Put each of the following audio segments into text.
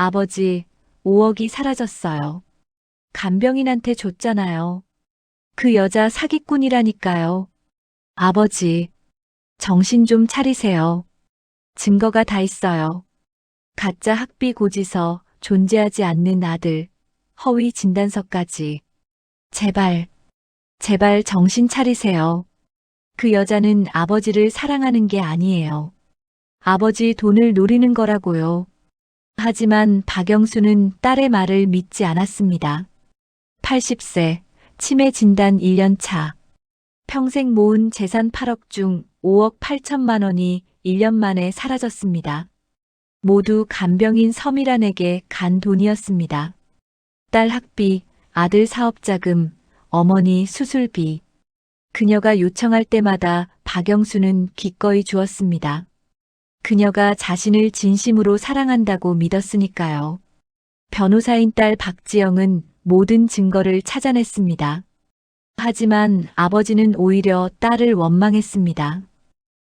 아버지, 5억이 사라졌어요. 간병인한테 줬잖아요. 그 여자 사기꾼이라니까요. 아버지, 정신 좀 차리세요. 증거가 다 있어요. 가짜 학비 고지서, 존재하지 않는 아들, 허위 진단서까지. 제발, 제발 정신 차리세요. 그 여자는 아버지를 사랑하는 게 아니에요. 아버지 돈을 노리는 거라고요. 하지만 박영수는 딸의 말을 믿지 않았습니다. 80세, 치매 진단 1년 차. 평생 모은 재산 8억 중 5억 8천만 원이 1년 만에 사라졌습니다. 모두 간병인 서미란에게 간 돈이었습니다. 딸 학비, 아들 사업자금, 어머니 수술비. 그녀가 요청할 때마다 박영수는 기꺼이 주었습니다. 그녀가 자신을 진심으로 사랑한다고 믿었으니까요. 변호사인 딸 박지영은 모든 증거를 찾아냈습니다. 하지만 아버지는 오히려 딸을 원망했습니다.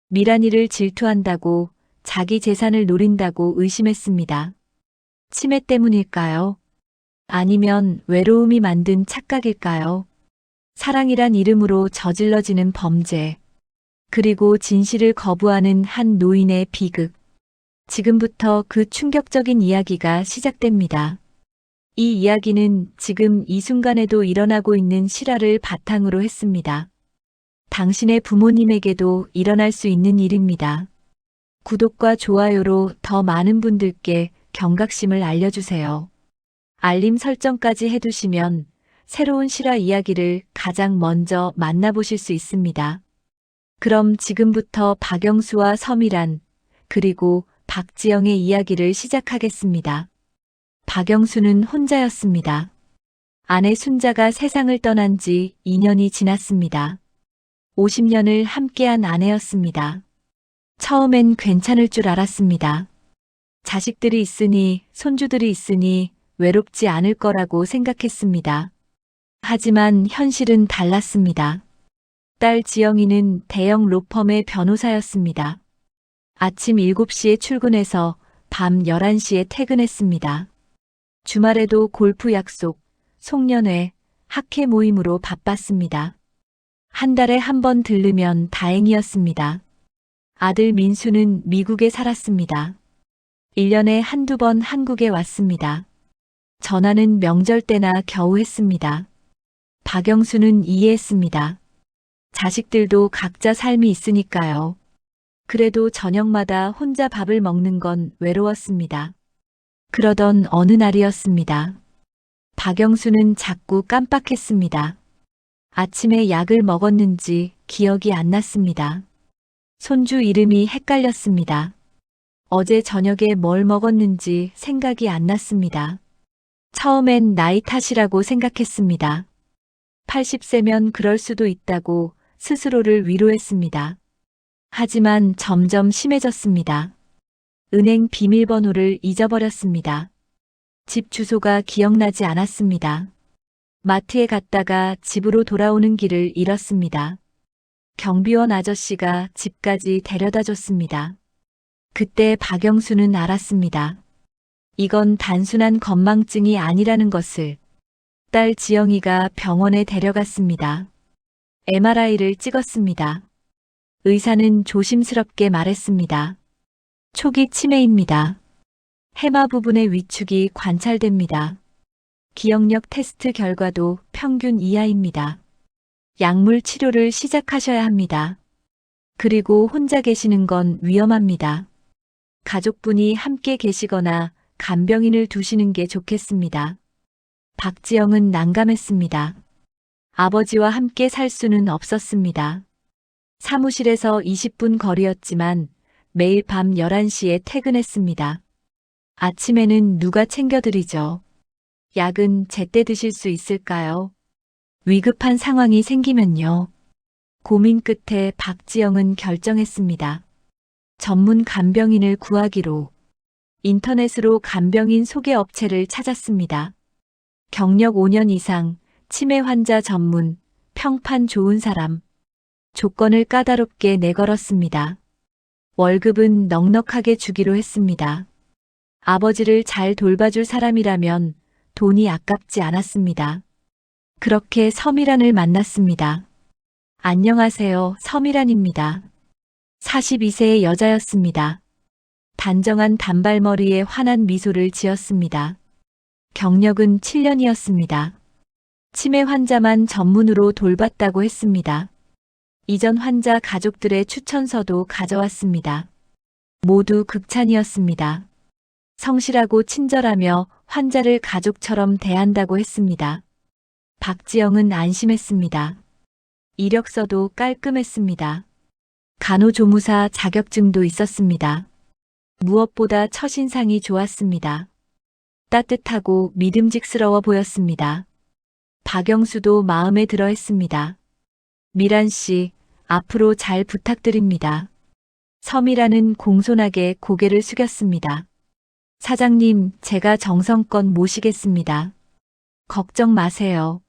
미란이를 질투한다고, 자기 재산을 노린다고 의심했습니다. 치매 때문일까요? 아니면 외로움이 만든 착각일까요? 사랑이란 이름으로 저질러지는 범죄, 그리고 진실을 거부하는 한 노인의 비극. 지금부터 그 충격적인 이야기가 시작됩니다. 이 이야기는 지금 이 순간에도 일어나고 있는 실화를 바탕으로 했습니다. 당신의 부모님에게도 일어날 수 있는 일입니다. 구독과 좋아요로 더 많은 분들께 경각심을 알려주세요. 알림 설정까지 해두시면 새로운 실화 이야기를 가장 먼저 만나보실 수 있습니다. 그럼 지금부터 박영수와 서미란, 그리고 박지영의 이야기를 시작하겠습니다. 박영수는 혼자였습니다. 아내 순자가 세상을 떠난 지 2년이 지났습니다. 50년을 함께한 아내였습니다. 처음엔 괜찮을 줄 알았습니다. 자식들이 있으니, 손주들이 있으니 외롭지 않을 거라고 생각했습니다. 하지만 현실은 달랐습니다. 딸 지영이는 대형 로펌의 변호사였습니다. 아침 7시에 출근해서 밤 11시에 퇴근했습니다. 주말에도 골프 약속, 송년회, 학회 모임으로 바빴습니다. 한 달에 한 번 들르면 다행이었습니다. 아들 민수는 미국에 살았습니다. 1년에 한두 번 한국에 왔습니다. 전화는 명절 때나 겨우 했습니다. 박영수는 이해했습니다. 자식들도 각자 삶이 있으니까요. 그래도 저녁마다 혼자 밥을 먹는 건 외로웠습니다. 그러던 어느 날이었습니다. 박영수는 자꾸 깜빡했습니다. 아침에 약을 먹었는지 기억이 안 났습니다. 손주 이름이 헷갈렸습니다. 어제 저녁에 뭘 먹었는지 생각이 안 났습니다. 처음엔 나이 탓이라고 생각했습니다. 80세면 그럴 수도 있다고 스스로를 위로했습니다. 하지만 점점 심해졌습니다. 은행 비밀번호를 잊어버렸습니다. 집 주소가 기억나지 않았습니다. 마트에 갔다가 집으로 돌아오는 길을 잃었습니다. 경비원 아저씨가 집까지 데려다 줬습니다. 그때 박영수는 알았습니다. 이건 단순한 건망증이 아니라는 것을. 딸 지영이가 병원에 데려갔습니다. MRI를 찍었습니다. 의사는 조심스럽게 말했습니다. 초기 치매입니다. 해마 부분의 위축이 관찰됩니다. 기억력 테스트 결과도 평균 이하입니다. 약물 치료를 시작하셔야 합니다. 그리고 혼자 계시는 건 위험합니다. 가족분이 함께 계시거나 간병인을 두시는 게 좋겠습니다. 박지영은 난감했습니다. 아버지와 함께 살 수는 없었습니다. 사무실에서 20분 거리였지만 매일 밤 11시에 퇴근했습니다. 아침에는 누가 챙겨드리죠? 약은 제때 드실 수 있을까요? 위급한 상황이 생기면요. 고민 끝에 박지영은 결정했습니다. 전문 간병인을 구하기로. 인터넷으로 간병인 소개 업체를 찾았습니다. 경력 5년 이상, 치매 환자 전문, 평판 좋은 사람. 조건을 까다롭게 내걸었습니다. 월급은 넉넉하게 주기로 했습니다. 아버지를 잘 돌봐줄 사람이라면 돈이 아깝지 않았습니다. 그렇게 서미란을 만났습니다. 안녕하세요, 서미란입니다. 42세의 여자였습니다. 단정한 단발머리에 환한 미소를 지었습니다. 경력은 7년이었습니다. 치매 환자만 전문으로 돌봤다고 했습니다. 이전 환자 가족들의 추천서도 가져왔습니다. 모두 극찬이었습니다. 성실하고 친절하며 환자를 가족처럼 대한다고 했습니다. 박지영은 안심했습니다. 이력서도 깔끔했습니다. 간호조무사 자격증도 있었습니다. 무엇보다 첫인상이 좋았습니다. 따뜻하고 믿음직스러워 보였습니다. 박영수도 마음에 들어 했습니다. 미란 씨, 앞으로 잘 부탁드립니다. 서미란은 공손하게 고개를 숙였습니다. 사장님, 제가 정성껏 모시겠습니다. 걱정 마세요.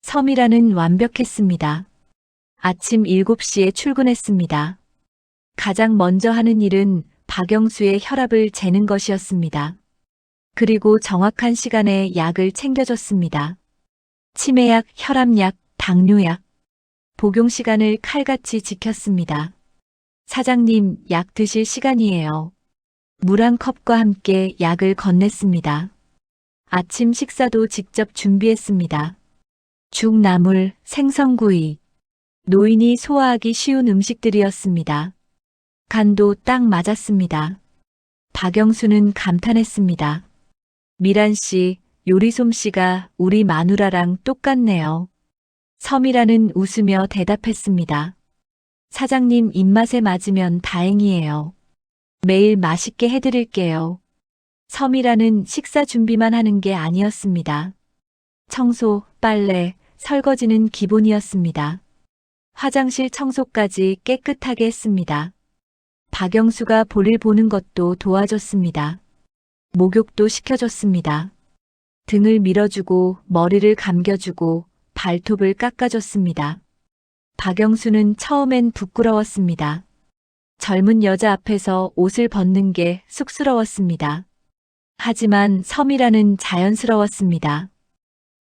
서미란은 완벽했습니다. 아침 7시에 출근했습니다. 가장 먼저 하는 일은 박영수의 혈압을 재는 것이었습니다. 그리고 정확한 시간에 약을 챙겨줬습니다. 치매약, 혈압약, 당뇨약. 복용 시간을 칼같이 지켰습니다. 사장님, 약 드실 시간이에요. 물 한 컵과 함께 약을 건넸습니다. 아침 식사도 직접 준비했습니다. 죽, 나물, 생선구이. 노인이 소화하기 쉬운 음식들이었습니다. 간도 딱 맞았습니다. 박영수는 감탄했습니다. 미란 씨, 요리 솜씨가 우리 마누라랑 똑같네요. 서미란은 웃으며 대답했습니다. 사장님 입맛에 맞으면 다행이에요. 매일 맛있게 해드릴게요. 서미란은 식사 준비만 하는 게 아니었습니다. 청소, 빨래, 설거지는 기본이었습니다. 화장실 청소까지 깨끗하게 했습니다. 박영수가 볼일 보는 것도 도와줬습니다. 목욕도 시켜줬습니다. 등을 밀어주고 머리를 감겨주고 발톱을 깎아줬습니다. 박영수는 처음엔 부끄러웠습니다. 젊은 여자 앞에서 옷을 벗는 게 쑥스러웠습니다. 하지만 서미란은 자연스러웠습니다.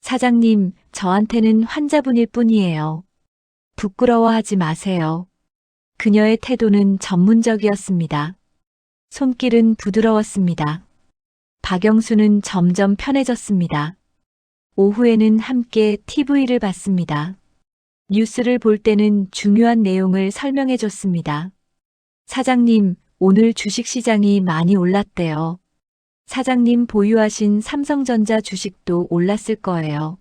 사장님, 저한테는 환자분일 뿐이에요. 부끄러워하지 마세요. 그녀의 태도는 전문적이었습니다. 손길은 부드러웠습니다. 박영수는 점점 편해졌습니다. 오후에는 함께 TV를 봤습니다. 뉴스를 볼 때는 중요한 내용을 설명해 줬습니다. 사장님, 오늘 주식시장이 많이 올랐대요. 사장님 보유하신 삼성전자 주식도 올랐을 거예요.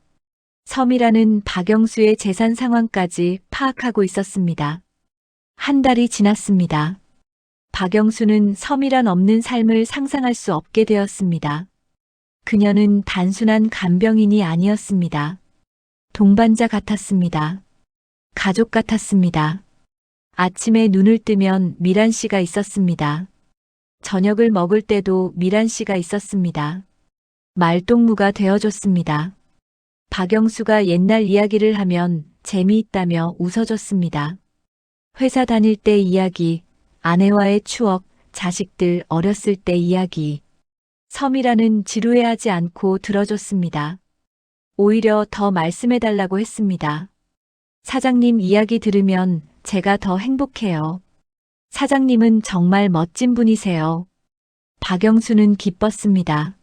서미란은 박영수의 재산 상황까지 파악하고 있었습니다. 한 달이 지났습니다. 박영수는 서미란 없는 삶을 상상할 수 없게 되었습니다. 그녀는 단순한 간병인이 아니었습니다. 동반자 같았습니다. 가족 같았습니다. 아침에 눈을 뜨면 미란 씨가 있었습니다. 저녁을 먹을 때도 미란 씨가 있었습니다. 말동무가 되어줬습니다. 박영수가 옛날 이야기를 하면 재미있다며 웃어줬습니다. 회사 다닐 때 이야기, 아내와의 추억, 자식들 어렸을 때 이야기. 서미란은 지루해하지 않고 들어줬습니다. 오히려 더 말씀해달라고 했습니다. 사장님 이야기 들으면 제가 더 행복해요. 사장님은 정말 멋진 분이세요. 박영수는 기뻤습니다.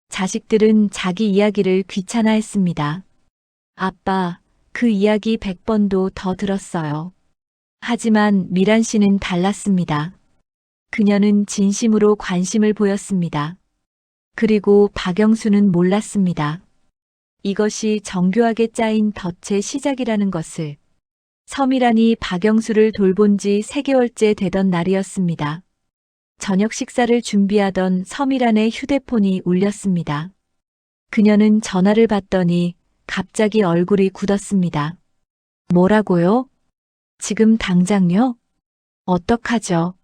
자식들은 자기 이야기를 귀찮아했습니다. 아빠, 그 이야기 100번도 더 들었어요. 하지만 미란 씨는 달랐습니다. 그녀는 진심으로 관심을 보였습니다. 그리고 박영수는 몰랐습니다. 이것이 정교하게 짜인 덫의 시작이라는 것을. 서미란이 박영수를 돌본 지 3개월째 되던 날이었습니다. 저녁 식사를 준비하던 서미란의 휴대폰이 울렸습니다. 그녀는 전화를 받더니 갑자기 얼굴이 굳었습니다. 뭐라고요? 지금 당장요? 어떡하죠?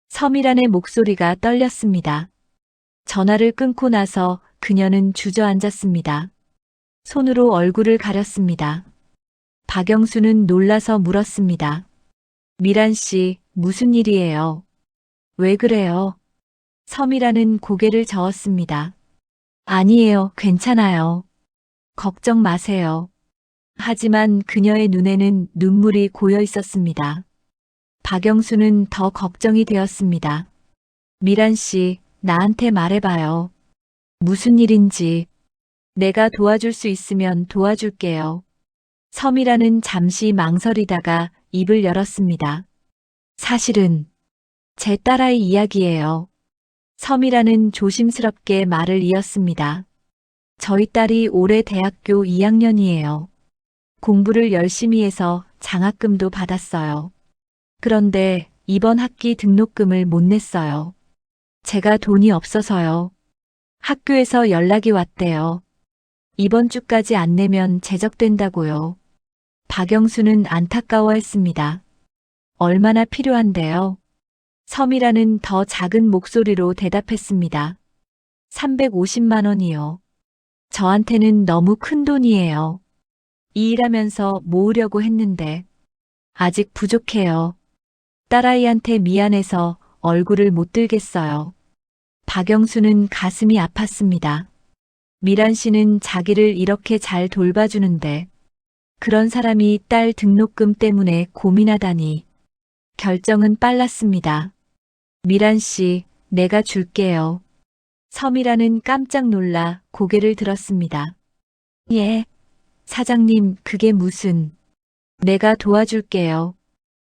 서미란의 목소리가 떨렸습니다. 전화를 끊고 나서 그녀는 주저앉았습니다. 손으로 얼굴을 가렸습니다. 박영수는 놀라서 물었습니다. 미란 씨, 무슨 일이에요? 왜 그래요? 서미라는 고개를 저었습니다. 아니에요, 괜찮아요. 걱정 마세요. 하지만 그녀의 눈에는 눈물이 고여 있었습니다. 박영수는 더 걱정이 되었습니다. 미란 씨, 나한테 말해봐요. 무슨 일인지. 내가 도와줄 수 있으면 도와줄게요. 서미라는 잠시 망설이다가 입을 열었습니다. 사실은 제 딸아이 이야기예요. 서미라는 조심스럽게 말을 이었습니다. 저희 딸이 올해 대학교 2학년이에요. 공부를 열심히 해서 장학금도 받았어요. 그런데 이번 학기 등록금을 못 냈어요. 제가 돈이 없어서요. 학교에서 연락이 왔대요. 이번 주까지 안 내면 제적된다고요. 박영수는 안타까워했습니다. 얼마나 필요한데요? 서미라는 더 작은 목소리로 대답했습니다. 350만 원이요. 저한테는 너무 큰 돈이에요. 이 일하면서 모으려고 했는데 아직 부족해요. 딸아이한테 미안해서 얼굴을 못 들겠어요. 박영수는 가슴이 아팠습니다. 미란 씨는 자기를 이렇게 잘 돌봐주는데 그런 사람이 딸 등록금 때문에 고민하다니. 결정은 빨랐습니다. 미란 씨, 내가 줄게요. 서미라는 깜짝 놀라 고개를 들었습니다. 예. 사장님, 그게 무슨. 내가 도와줄게요.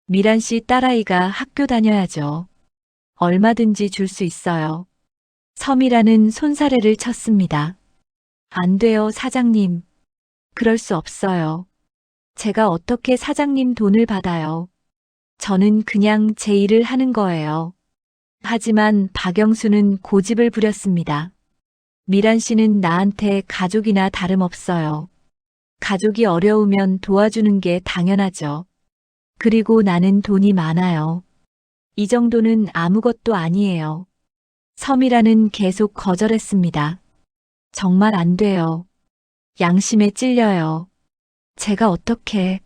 미란 씨 딸아이가 학교 다녀야죠. 얼마든지 줄 수 있어요. 서미라는 손사래를 쳤습니다. 안 돼요, 사장님. 그럴 수 없어요. 제가 어떻게 사장님 돈을 받아요. 저는 그냥 제 일을 하는 거예요. 하지만 박영수는 고집을 부렸습니다. 미란 씨는 나한테 가족이나 다름없어요. 가족이 어려우면 도와주는 게 당연하죠. 그리고 나는 돈이 많아요. 이 정도는 아무것도 아니에요. 서미라는 계속 거절했습니다. 정말 안 돼요. 양심에 찔려요. 제가 어떻게.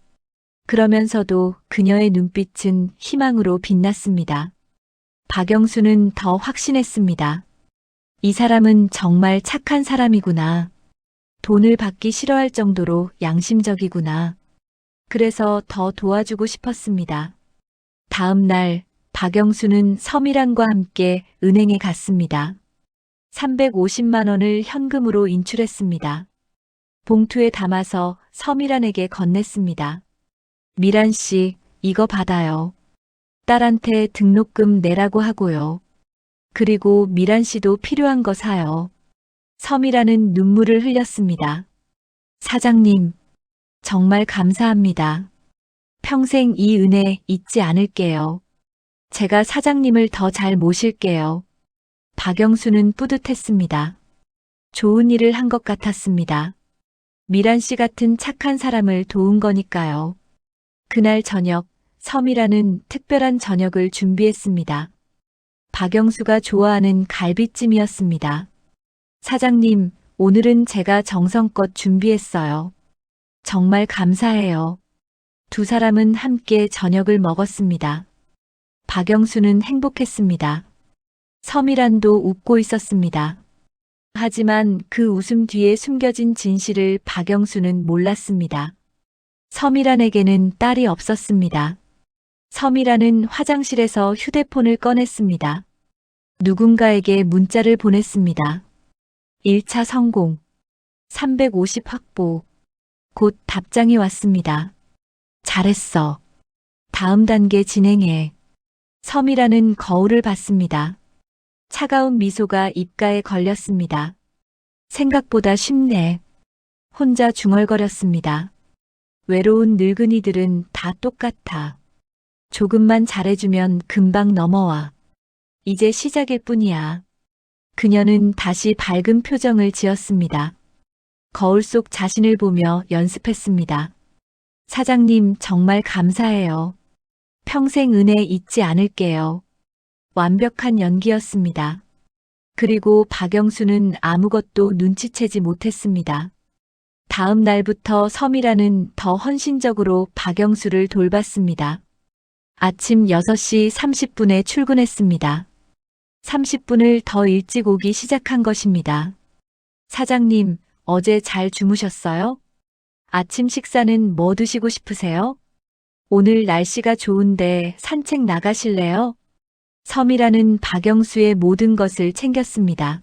그러면서도 그녀의 눈빛은 희망으로 빛났습니다. 박영수는 더 확신했습니다. 이 사람은 정말 착한 사람이구나. 돈을 받기 싫어할 정도로 양심적이구나. 그래서 더 도와주고 싶었습니다. 다음 날 박영수는 서미란과 함께 은행에 갔습니다. 350만 원을 현금으로 인출했습니다. 봉투에 담아서 서미란에게 건넸습니다. 미란 씨, 이거 받아요. 딸한테 등록금 내라고 하고요. 그리고 미란 씨도 필요한 거 사요. 서미라는 눈물을 흘렸습니다. 사장님, 정말 감사합니다. 평생 이 은혜 잊지 않을게요. 제가 사장님을 더 잘 모실게요. 박영수는 뿌듯했습니다. 좋은 일을 한 것 같았습니다. 미란 씨 같은 착한 사람을 도운 거니까요. 그날 저녁, 서미라는 특별한 저녁을 준비했습니다. 박영수가 좋아하는 갈비찜이었습니다. 사장님, 오늘은 제가 정성껏 준비했어요. 정말 감사해요. 두 사람은 함께 저녁을 먹었습니다. 박영수는 행복했습니다. 서미란도 웃고 있었습니다. 하지만 그 웃음 뒤에 숨겨진 진실을 박영수는 몰랐습니다. 서미란에게는 딸이 없었습니다. 서미란은 화장실에서 휴대폰을 꺼냈습니다. 누군가에게 문자를 보냈습니다. 1차 성공. 350 확보. 곧 답장이 왔습니다. 잘했어. 다음 단계 진행해. 서미라는 거울을 봤습니다. 차가운 미소가 입가에 걸렸습니다. 생각보다 쉽네. 혼자 중얼거렸습니다. 외로운 늙은이들은 다 똑같아. 조금만 잘해주면 금방 넘어와. 이제 시작일 뿐이야. 그녀는 다시 밝은 표정을 지었습니다. 거울 속 자신을 보며 연습했습니다. 사장님, 정말 감사해요. 평생 은혜 잊지 않을게요. 완벽한 연기였습니다. 그리고 박영수는 아무것도 눈치채지 못했습니다. 다음 날부터 서미라는 더 헌신적으로 박영수를 돌봤습니다. 아침 6시 30분에 출근했습니다. 30분을 더 일찍 오기 시작한 것입니다. 사장님, 어제 잘 주무셨어요? 아침 식사는 뭐 드시고 싶으세요? 오늘 날씨가 좋은데 산책 나가실래요? 섬이라는 박영수의 모든 것을 챙겼습니다.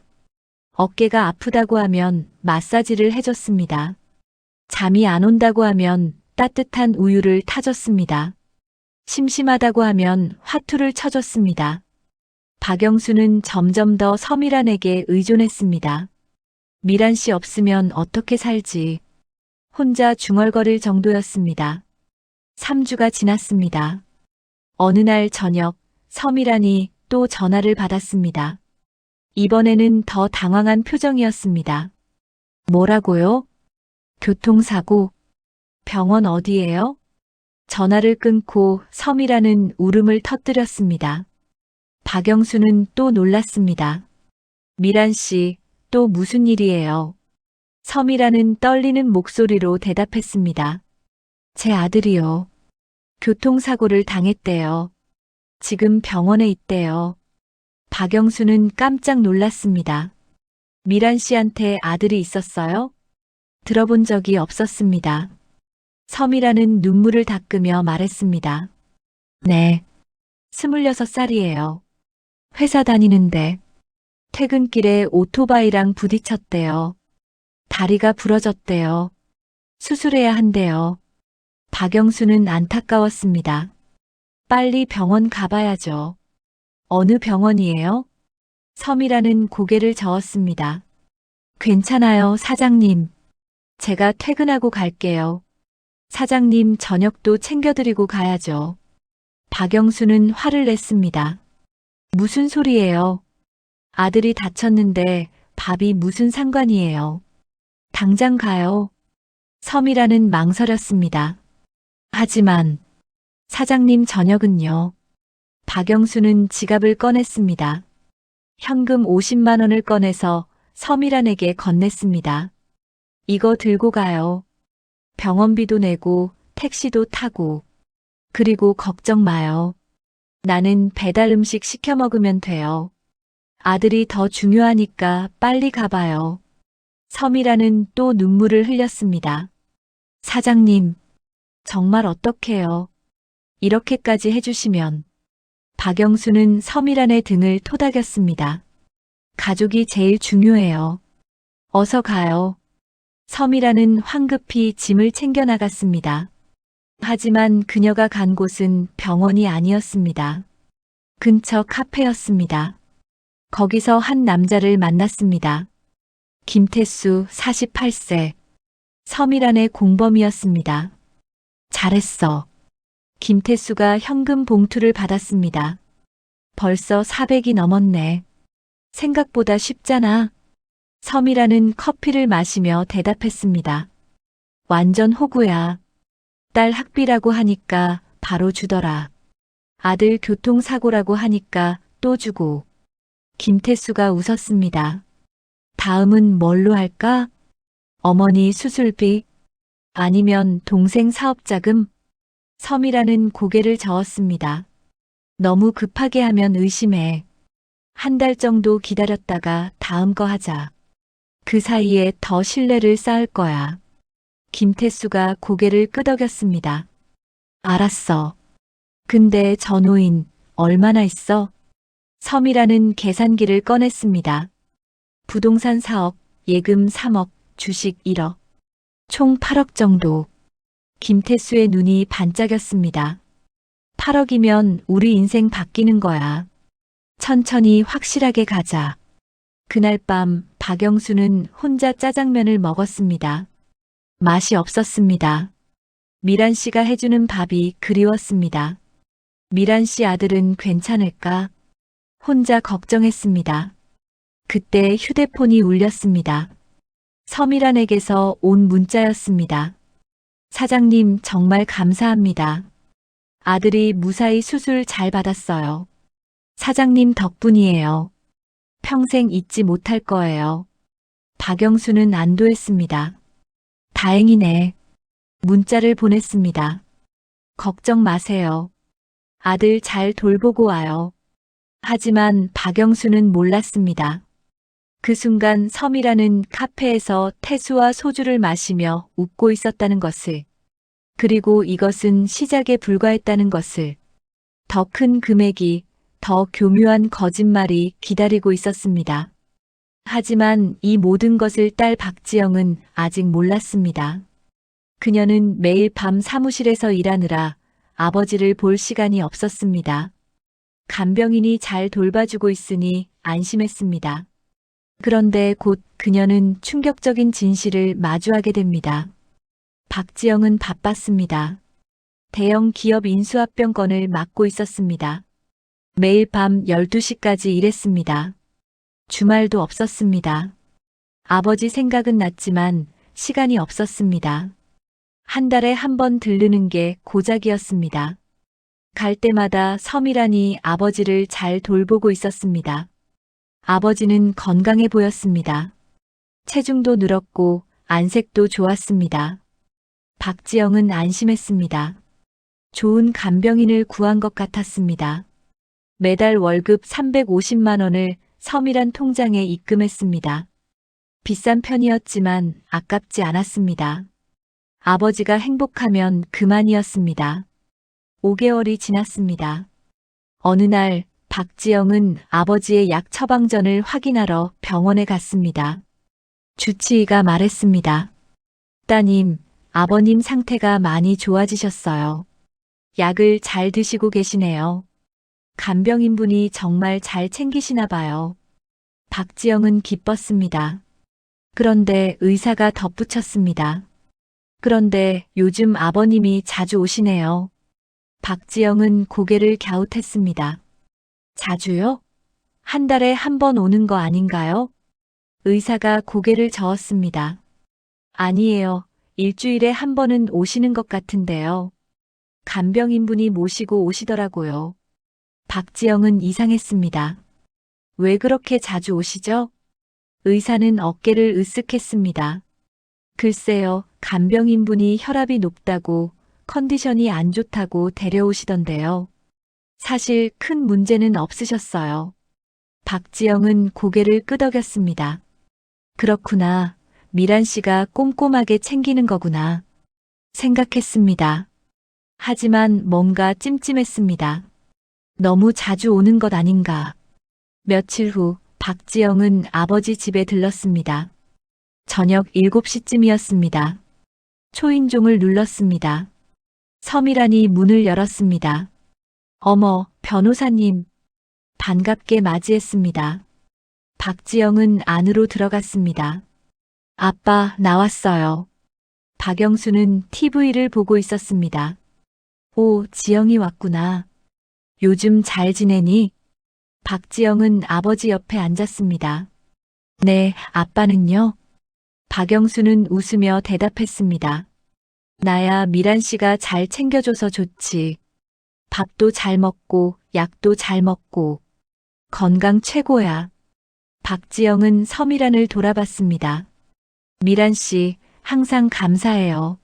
어깨가 아프다고 하면 마사지를 해줬습니다. 잠이 안 온다고 하면 따뜻한 우유를 타줬습니다. 심심하다고 하면 화투를 쳐줬습니다. 박영수는 점점 더 서미란에게 의존했습니다. 미란 씨 없으면 어떻게 살지? 혼자 중얼거릴 정도였습니다. 3주가 지났습니다. 어느 날 저녁, 서미란이 또 전화를 받았습니다. 이번에는 더 당황한 표정이었습니다. 뭐라고요? 교통사고. 병원 어디예요? 전화를 끊고 서미란은 울음을 터뜨렸습니다. 박영수는 또 놀랐습니다. 미란 씨, 또 무슨 일이에요? 서미란은 떨리는 목소리로 대답했습니다. 제 아들이요. 교통사고를 당했대요. 지금 병원에 있대요. 박영수는 깜짝 놀랐습니다. 미란 씨한테 아들이 있었어요? 들어본 적이 없었습니다. 서미란은 눈물을 닦으며 말했습니다. 네. 26살이에요. 회사 다니는데 퇴근길에 오토바이랑 부딪혔대요. 다리가 부러졌대요. 수술해야 한대요. 박영수는 안타까웠습니다. 빨리 병원 가봐야죠. 어느 병원이에요? 서미라는 고개를 저었습니다. 괜찮아요, 사장님. 제가 퇴근하고 갈게요. 사장님 저녁도 챙겨드리고 가야죠. 박영수는 화를 냈습니다. 무슨 소리예요? 아들이 다쳤는데 밥이 무슨 상관이에요? 당장 가요. 서미라는 망설였습니다. 하지만 사장님 저녁은요. 박영수는 지갑을 꺼냈습니다. 현금 50만 원을 꺼내서 서미란에게 건넸습니다. 이거 들고 가요. 병원비도 내고 택시도 타고. 그리고 걱정 마요. 나는 배달 음식 시켜 먹으면 돼요. 아들이 더 중요하니까 빨리 가봐요. 서미라는 또 눈물을 흘렸습니다. 사장님, 정말 어떡해요. 이렇게까지 해주시면. 박영수는 서미란의 등을 토닥였습니다. 가족이 제일 중요해요. 어서 가요. 서미란은 황급히 짐을 챙겨 나갔습니다. 하지만 그녀가 간 곳은 병원이 아니었습니다. 근처 카페였습니다. 거기서 한 남자를 만났습니다. 김태수 48세. 서미란의 공범이었습니다. 잘했어. 김태수가 현금 봉투를 받았습니다. 벌써 400이 넘었네. 생각보다 쉽잖아. 서미란은 커피를 마시며 대답했습니다. 완전 호구야. 딸 학비라고 하니까 바로 주더라. 아들 교통사고라고 하니까 또 주고. 김태수가 웃었습니다. 다음은 뭘로 할까? 어머니 수술비? 아니면 동생 사업자금? 서미라는 고개를 저었습니다. 너무 급하게 하면 의심해. 한 달 정도 기다렸다가 다음 거 하자. 그 사이에 더 신뢰를 쌓을 거야. 김태수가 고개를 끄덕였습니다. 알았어. 근데 전호인 얼마나 있어? 서미라는 계산기를 꺼냈습니다. 부동산 4억, 예금 3억, 주식 1억. 총 8억 정도. 김태수의 눈이 반짝였습니다. 8억이면 우리 인생 바뀌는 거야. 천천히 확실하게 가자. 그날 밤 박영수는 혼자 짜장면을 먹었습니다. 맛이 없었습니다. 미란 씨가 해주는 밥이 그리웠습니다. 미란 씨 아들은 괜찮을까? 혼자 걱정했습니다. 그때 휴대폰이 울렸습니다. 서미란에게서 온 문자였습니다. 사장님 정말 감사합니다. 아들이 무사히 수술 잘 받았어요. 사장님 덕분이에요. 평생 잊지 못할 거예요. 박영수는 안도했습니다. 다행이네. 문자를 보냈습니다. 걱정 마세요. 아들 잘 돌보고 와요. 하지만 박영수는 몰랐습니다. 그 순간 섬이라는 카페에서 태수와 소주를 마시며 웃고 있었다는 것을, 그리고 이것은 시작에 불과했다는 것을, 더 큰 금액이, 더 교묘한 거짓말이 기다리고 있었습니다. 하지만 이 모든 것을 딸 박지영은 아직 몰랐습니다. 그녀는 매일 밤 사무실에서 일하느라 아버지를 볼 시간이 없었습니다. 간병인이 잘 돌봐주고 있으니 안심했습니다. 그런데 곧 그녀는 충격적인 진실을 마주하게 됩니다. 박지영은 바빴습니다. 대형 기업 인수합병 건을 맡고 있었습니다. 매일 밤 12시까지 일했습니다. 주말도 없었습니다. 아버지 생각은 났지만 시간이 없었습니다. 한 달에 한 번 들르는 게 고작이었습니다. 갈 때마다 섬이란이 아버지를 잘 돌보고 있었습니다. 아버지는 건강해 보였습니다. 체중도 늘었고 안색도 좋았습니다. 박지영은 안심했습니다. 좋은 간병인을 구한 것 같았습니다. 매달 월급 350만 원을 섬이란 통장에 입금했습니다. 비싼 편이었지만 아깝지 않았습니다. 아버지가 행복하면 그만이었습니다. 5개월이 지났습니다. 어느 날 박지영은 아버지의 약 처방전을 확인하러 병원에 갔습니다. 주치의가 말했습니다. 따님, 아버님 상태가 많이 좋아지셨어요. 약을 잘 드시고 계시네요. 간병인분이 정말 잘 챙기시나 봐요. 박지영은 기뻤습니다. 그런데 의사가 덧붙였습니다. 그런데 요즘 아버님이 자주 오시네요. 박지영은 고개를 갸웃했습니다. 자주요? 한 달에 한 번 오는 거 아닌가요? 의사가 고개를 저었습니다. 아니에요. 일주일에 한 번은 오시는 것 같은데요. 간병인분이 모시고 오시더라고요. 박지영은 이상했습니다. 왜 그렇게 자주 오시죠? 의사는 어깨를 으쓱했습니다. 글쎄요, 간병인분이 혈압이 높다고, 컨디션이 안 좋다고 데려오시던데요. 사실 큰 문제는 없으셨어요. 박지영은 고개를 끄덕였습니다. 그렇구나. 미란 씨가 꼼꼼하게 챙기는 거구나. 생각했습니다. 하지만 뭔가 찜찜했습니다. 너무 자주 오는 것 아닌가. 며칠 후 박지영은 아버지 집에 들렀습니다. 저녁 7시쯤이었습니다. 초인종을 눌렀습니다. 섬이란이 문을 열었습니다. 어머, 변호사님. 반갑게 맞이했습니다. 박지영은 안으로 들어갔습니다. 아빠, 나왔어요. 박영수는 TV를 보고 있었습니다. 오, 지영이 왔구나. 요즘 잘 지내니? 박지영은 아버지 옆에 앉았습니다. 네, 아빠는요? 박영수는 웃으며 대답했습니다. 나야 미란 씨가 잘 챙겨줘서 좋지. 밥도 잘 먹고, 약도 잘 먹고. 건강 최고야. 박지영은 섬이란을 돌아봤습니다. 미란 씨, 항상 감사해요.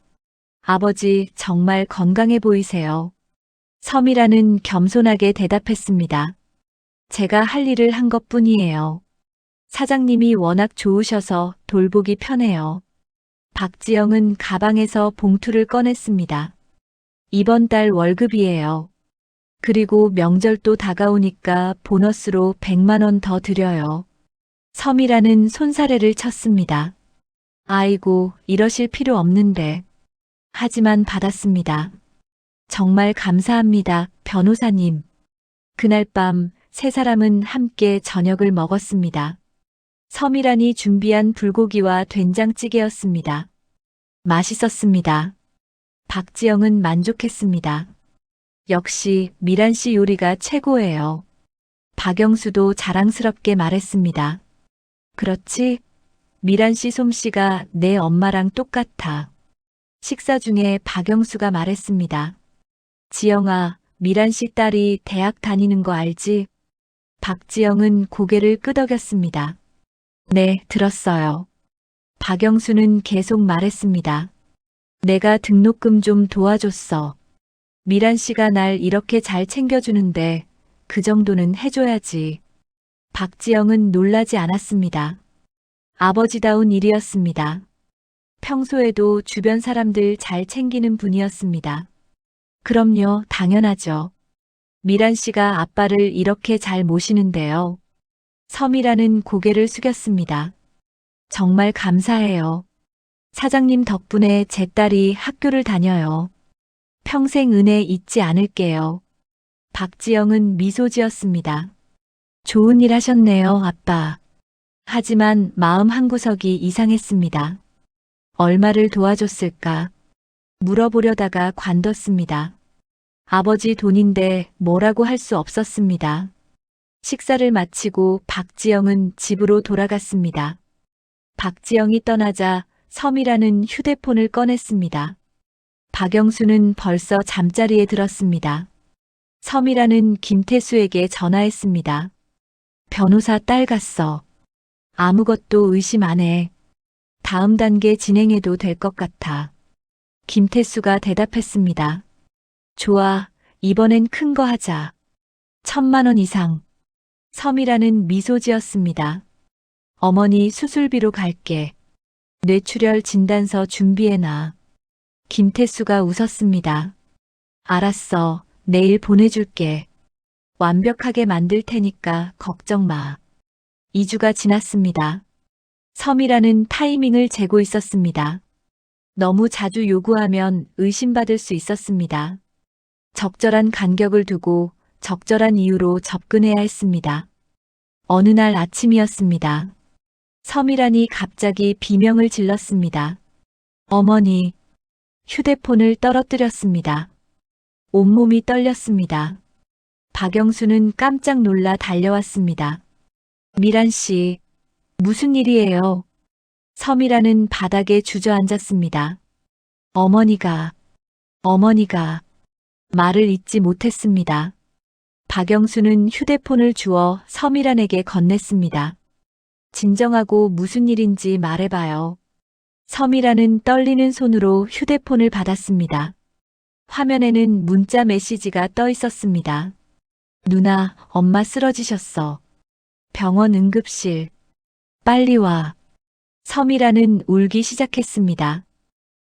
아버지, 정말 건강해 보이세요. 섬이란은 겸손하게 대답했습니다. 제가 할 일을 한 것뿐이에요. 사장님이 워낙 좋으셔서 돌보기 편해요. 박지영은 가방에서 봉투를 꺼냈습니다. 이번 달 월급이에요. 그리고 명절도 다가오니까 보너스로 100만 원 더 드려요. 섬이란은 손사래를 쳤습니다. 아이고, 이러실 필요 없는데. 하지만 받았습니다. 정말 감사합니다, 변호사님. 그날 밤 세 사람은 함께 저녁을 먹었습니다. 섬이란이 준비한 불고기와 된장찌개였습니다. 맛있었습니다. 박지영은 만족했습니다. 역시 미란 씨 요리가 최고예요. 박영수도 자랑스럽게 말했습니다. 그렇지? 미란 씨 솜씨가 내 엄마랑 똑같아. 식사 중에 박영수가 말했습니다. 지영아, 미란 씨 딸이 대학 다니는 거 알지? 박지영은 고개를 끄덕였습니다. 네, 들었어요. 박영수는 계속 말했습니다. 내가 등록금 좀 도와줬어. 미란 씨가 날 이렇게 잘 챙겨주는데 그 정도는 해줘야지. 박지영은 놀라지 않았습니다. 아버지다운 일이었습니다. 평소에도 주변 사람들 잘 챙기는 분이었습니다. 그럼요, 당연하죠. 미란 씨가 아빠를 이렇게 잘 모시는데요. 서미라는 고개를 숙였습니다. 정말 감사해요. 사장님 덕분에 제 딸이 학교를 다녀요. 평생 은혜 잊지 않을게요. 박지영은 미소 지었습니다. 좋은 일 하셨네요, 아빠. 하지만 마음 한구석이 이상했습니다. 얼마를 도와줬을까? 물어보려다가 관뒀습니다. 아버지 돈인데 뭐라고 할 수 없었습니다. 식사를 마치고 박지영은 집으로 돌아갔습니다. 박지영이 떠나자 섬이라는 휴대폰을 꺼냈습니다. 박영수는 벌써 잠자리에 들었습니다. 섬이라는 김태수에게 전화했습니다. 변호사 딸 갔어. 아무것도 의심 안 해. 다음 단계 진행해도 될 것 같아. 김태수가 대답했습니다. 좋아, 이번엔 큰 거 하자. 1,000만 원 이상. 섬이라는 미소 지었습니다. 어머니 수술비로 갈게. 뇌출혈 진단서 준비해놔. 김태수가 웃었습니다. 알았어, 내일 보내줄게. 완벽하게 만들 테니까 걱정 마. 2주가 지났습니다. 섬이라는 타이밍을 재고 있었습니다. 너무 자주 요구하면 의심받을 수 있었습니다. 적절한 간격을 두고 적절한 이유로 접근해야 했습니다. 어느 날 아침이었습니다. 섬이란이 갑자기 비명을 질렀습니다. 어머니, 휴대폰을 떨어뜨렸습니다. 온몸이 떨렸습니다. 박영수는 깜짝 놀라 달려왔습니다. 미란 씨, 무슨 일이에요? 섬이라는 바닥에 주저앉았습니다. 어머니가 말을 잇지 못했습니다. 박영수는 휴대폰을 주어 섬이란에게 건넸습니다. 진정하고 무슨 일인지 말해봐요. 섬이란은 떨리는 손으로 휴대폰을 받았습니다. 화면에는 문자 메시지가 떠 있었습니다. 누나, 엄마 쓰러지셨어. 병원 응급실. 빨리 와. 섬이란은 울기 시작했습니다.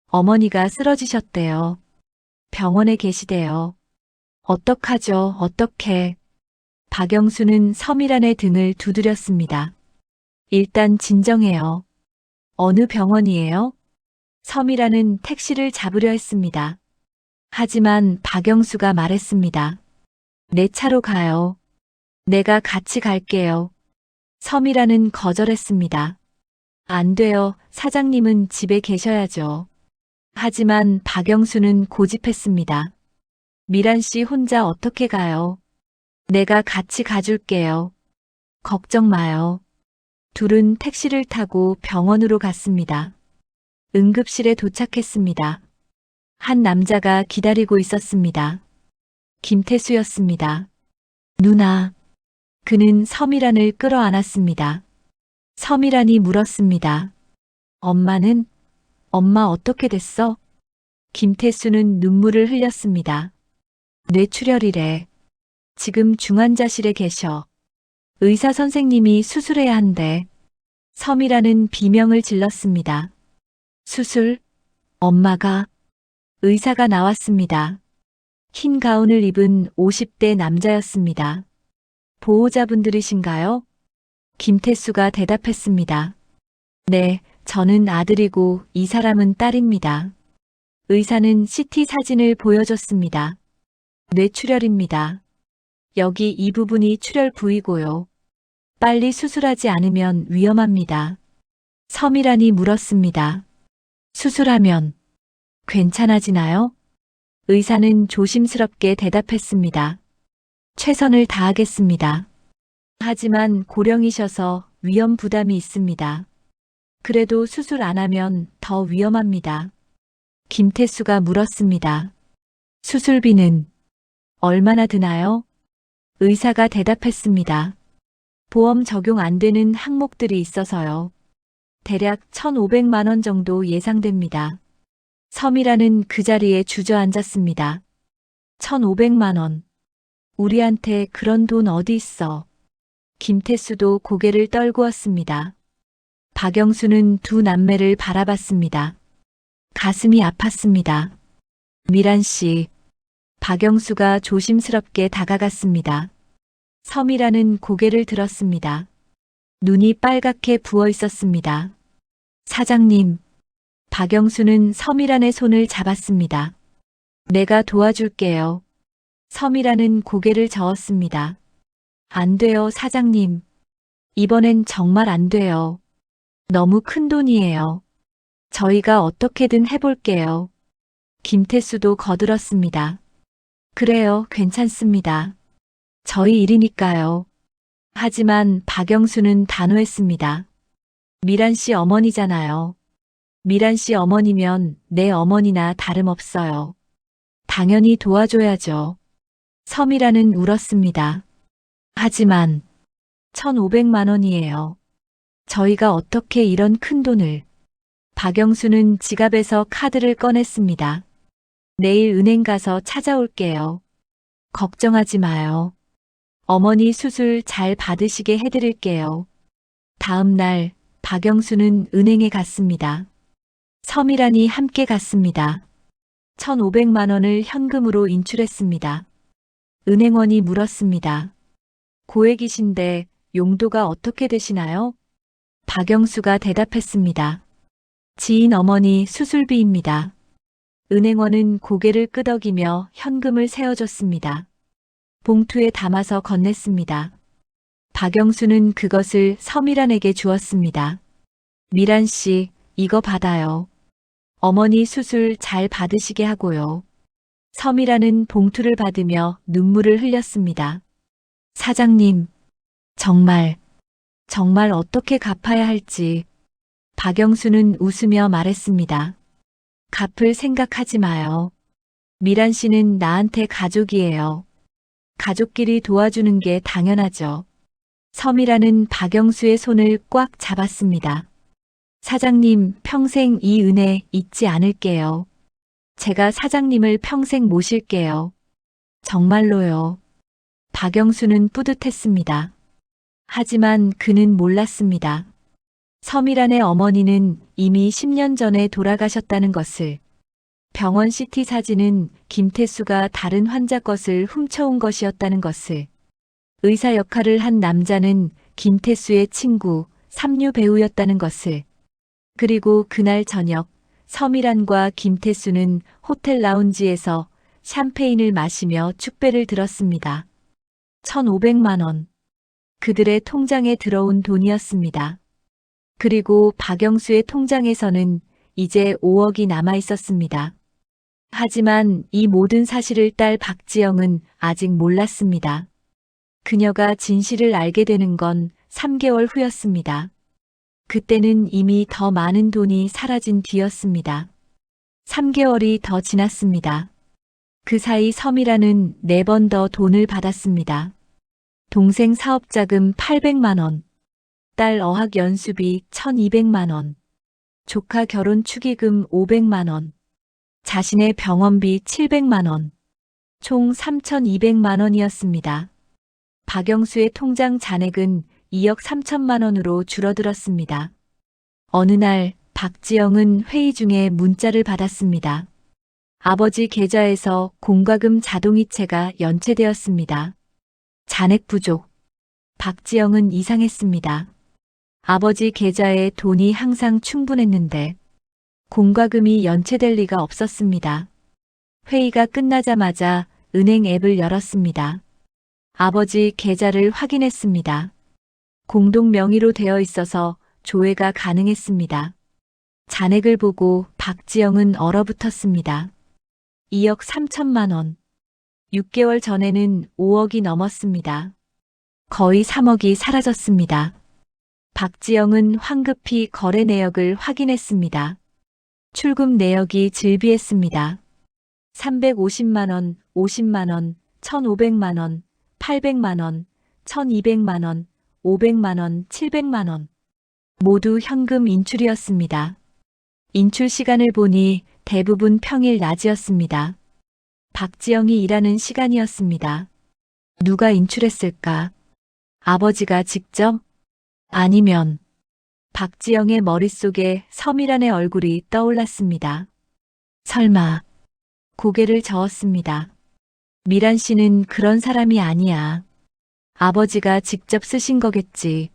어머니가 쓰러지셨대요. 병원에 계시대요. 어떡하죠, 어떡해. 박영수는 섬이란의 등을 두드렸습니다. 일단 진정해요. 어느 병원이에요? 섬이란은 택시를 잡으려 했습니다. 하지만 박영수가 말했습니다. 내 차로 가요. 내가 같이 갈게요. 섬이란은 거절했습니다. 안 돼요. 사장님은 집에 계셔야죠. 하지만 박영수는 고집했습니다. 미란 씨 혼자 어떻게 가요? 내가 같이 가줄게요. 걱정 마요. 둘은 택시를 타고 병원으로 갔습니다. 응급실에 도착했습니다. 한 남자가 기다리고 있었습니다. 김태수였습니다. 누나. 그는 섬이란을 끌어안았습니다. 섬이란이 물었습니다. 엄마는? 엄마 어떻게 됐어? 김태수는 눈물을 흘렸습니다. 뇌출혈이래. 지금 중환자실에 계셔. 의사 선생님이 수술해야 한대. 섬이라는 비명을 질렀습니다. 수술? 엄마가? 의사가 나왔습니다. 흰 가운을 입은 50대 남자였습니다. 보호자분들이신가요? 김태수가 대답했습니다. 네, 저는 아들이고 이 사람은 딸입니다. 의사는 CT 사진을 보여줬습니다. 뇌출혈입니다. 여기 이 부분이 출혈 부위고요. 빨리 수술하지 않으면 위험합니다. 섬이란이 물었습니다. 수술하면 괜찮아지나요? 의사는 조심스럽게 대답했습니다. 최선을 다하겠습니다. 하지만 고령이셔서 위험 부담이 있습니다. 그래도 수술 안 하면 더 위험합니다. 김태수가 물었습니다. 수술비는 얼마나 드나요? 의사가 대답했습니다. 보험 적용 안 되는 항목들이 있어서요. 대략 1,500만 원 정도 예상됩니다. 섬이라는 그 자리에 주저앉았습니다. 1,500만 원. 우리한테 그런 돈 어디 있어? 김태수도 고개를 떨구었습니다. 박영수는 두 남매를 바라봤습니다. 가슴이 아팠습니다. 미란 씨, 박영수가 조심스럽게 다가갔습니다. 섬이라는 고개를 들었습니다. 눈이 빨갛게 부어 있었습니다. 사장님, 박영수는 섬이란의 손을 잡았습니다. 내가 도와줄게요. 섬이란은 고개를 저었습니다. 안 돼요, 사장님. 이번엔 정말 안 돼요. 너무 큰 돈이에요. 저희가 어떻게든 해볼게요. 김태수도 거들었습니다. 그래요, 괜찮습니다. 저희 일이니까요. 하지만 박영수는 단호했습니다. 미란 씨 어머니잖아요. 미란 씨 어머니면 내 어머니나 다름없어요. 당연히 도와줘야죠. 섬이라는 울었습니다. 하지만 1,500만 원이에요. 저희가 어떻게 이런 큰 돈을. 박영수는 지갑에서 카드를 꺼냈습니다. 내일 은행 가서 찾아올게요. 걱정하지 마요. 어머니 수술 잘 받으시게 해드릴게요. 다음 날 박영수는 은행에 갔습니다. 섬이란이 함께 갔습니다. 1,500만 원을 현금으로 인출했습니다. 은행원이 물었습니다. 고액이신데 용도가 어떻게 되시나요? 박영수가 대답했습니다. 지인 어머니 수술비입니다. 은행원은 고개를 끄덕이며 현금을 세어줬습니다. 봉투에 담아서 건넸습니다. 박영수는 그것을 섬이란에게 주었습니다. 미란 씨, 이거 받아요. 어머니 수술 잘 받으시게 하고요. 섬이란은 봉투를 받으며 눈물을 흘렸습니다. 사장님, 정말 어떻게 갚아야 할지. 박영수는 웃으며 말했습니다. 갚을 생각하지 마요. 미란 씨는 나한테 가족이에요. 가족끼리 도와주는 게 당연하죠. 섬이란은 박영수의 손을 꽉 잡았습니다. 사장님, 평생 이 은혜 잊지 않을게요. 제가 사장님을 평생 모실게요. 정말로요. 박영수는 뿌듯했습니다. 하지만 그는 몰랐습니다. 섬이란의 어머니는 이미 10년 전에 돌아가셨다는 것을. 병원 CT 사진은 김태수가 다른 환자 것을 훔쳐온 것이었다는 것을. 의사 역할을 한 남자는 김태수의 친구, 삼류 배우였다는 것을. 그리고 그날 저녁 섬이란과 김태수는 호텔 라운지에서 샴페인을 마시며 축배를 들었습니다. 1,500만 원. 그들의 통장에 들어온 돈이었습니다. 그리고 박영수의 통장에서는 이제 5억이 남아 있었습니다. 하지만 이 모든 사실을 딸 박지영은 아직 몰랐습니다. 그녀가 진실을 알게 되는 건 3개월 후였습니다. 그때는 이미 더 많은 돈이 사라진 뒤였습니다. 3개월이 더 지났습니다. 그 사이 섬이란은 4번 더 돈을 받았습니다. 동생 사업자금 800만 원, 딸 어학 연수비 1,200만 원, 조카 결혼 축의금 500만 원, 자신의 병원비 700만 원, 총 3,200만 원이었습니다. 박영수의 통장 잔액은 2억 3천만 원으로 줄어들었습니다. 어느 날 박지영은 회의 중에 문자를 받았습니다. 아버지 계좌에서 공과금 자동이체가 연체되었습니다. 잔액 부족. 박지영은 이상했습니다. 아버지 계좌에 돈이 항상 충분했는데 공과금이 연체될 리가 없었습니다. 회의가 끝나자마자 은행 앱을 열었습니다. 아버지 계좌를 확인했습니다. 공동 명의로 되어 있어서 조회가 가능했습니다. 잔액을 보고 박지영은 얼어붙었습니다. 2억 3천만 원. 6개월 전에는 5억이 넘었습니다. 거의 3억이 사라졌습니다. 박지영은 황급히 거래 내역을 확인했습니다. 출금 내역이 즐비했습니다. 350만 원, 50만 원, 1,500만 원, 800만 원, 1,200만 원, 500만 원, 700만 원. 모두 현금 인출이었습니다. 인출 시간을 보니 대부분 평일 낮이었습니다. 박지영이 일하는 시간이었습니다. 누가 인출했을까? 아버지가 직접? 아니면 박지영의 머릿속에 서미란의 얼굴이 떠올랐습니다. 설마 고개를 저었습니다. 미란 씨는 그런 사람이 아니야. 아버지가 직접 쓰신 거겠지.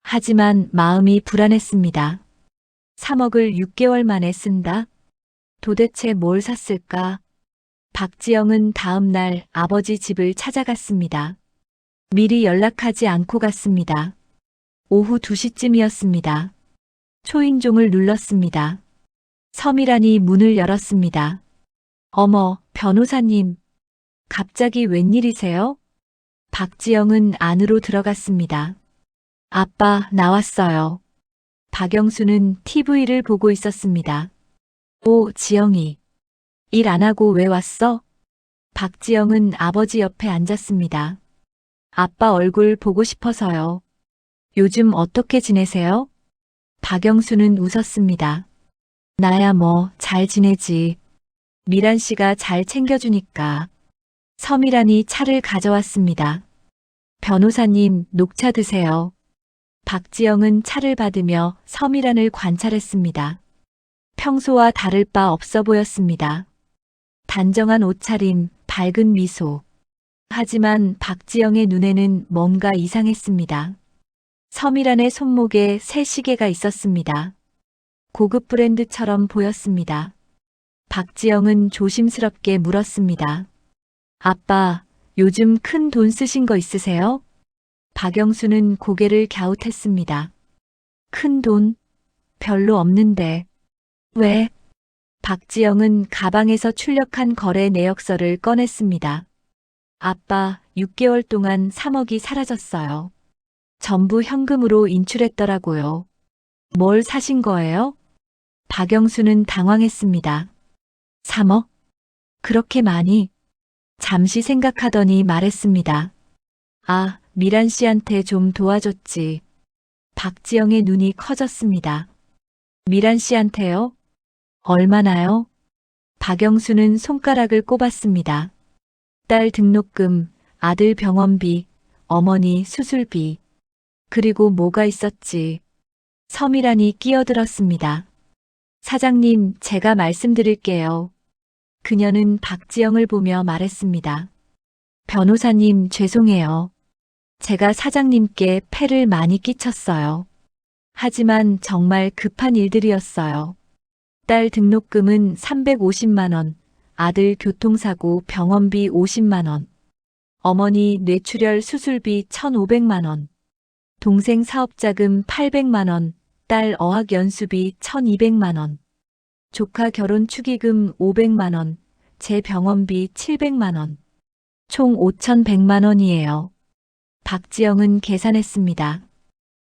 하지만 마음이 불안했습니다. 3억을 6개월 만에 쓴다? 도대체 뭘 샀을까? 박지영은 다음 날 아버지 집을 찾아갔습니다. 미리 연락하지 않고 갔습니다. 오후 2시쯤이었습니다. 초인종을 눌렀습니다. 서미란이 문을 열었습니다. 어머, 변호사님. 갑자기 웬일이세요? 박지영은 안으로 들어갔습니다. 아빠, 나왔어요. 박영수는 TV를 보고 있었습니다. 오, 지영이. 일 안 하고 왜 왔어? 박지영은 아버지 옆에 앉았습니다. 아빠 얼굴 보고 싶어서요. 요즘 어떻게 지내세요? 박영수는 웃었습니다. 나야 뭐 잘 지내지. 미란 씨가 잘 챙겨주니까. 서미란이 차를 가져왔습니다. 변호사님, 녹차 드세요. 박지영은 차를 받으며 서미란을 관찰했습니다. 평소와 다를 바 없어 보였습니다. 단정한 옷차림, 밝은 미소. 하지만 박지영의 눈에는 뭔가 이상했습니다. 서미란의 손목에 새 시계가 있었습니다. 고급 브랜드처럼 보였습니다. 박지영은 조심스럽게 물었습니다. 아빠, 요즘 큰 돈 쓰신 거 있으세요? 박영수는 고개를 갸웃했습니다. 큰 돈? 별로 없는데. 왜? 박지영은 가방에서 출력한 거래 내역서를 꺼냈습니다. 아빠, 6개월 동안 3억이 사라졌어요. 전부 현금으로 인출했더라고요. 뭘 사신 거예요? 박영수는 당황했습니다. 3억? 그렇게 많이? 잠시 생각하더니 말했습니다. 아, 미란 씨한테 좀 도와줬지. 박지영의 눈이 커졌습니다. 미란 씨한테요? 얼마나요? 박영수는 손가락을 꼽았습니다. 딸 등록금, 아들 병원비, 어머니 수술비. 그리고 뭐가 있었지. 서미란이 끼어들었습니다. 사장님, 제가 말씀드릴게요. 그녀는 박지영을 보며 말했습니다. 변호사님, 죄송해요. 제가 사장님께 폐를 많이 끼쳤어요. 하지만 정말 급한 일들이었어요. 딸 등록금은 350만 원, 아들 교통사고 병원비 50만 원, 어머니 뇌출혈 수술비 1,500만 원, 동생 사업자금 800만 원, 딸 어학연수비 1,200만 원, 조카 결혼 축의금 500만 원, 제 병원비 700만 원, 총 5,100만 원이에요. 박지영은 계산했습니다.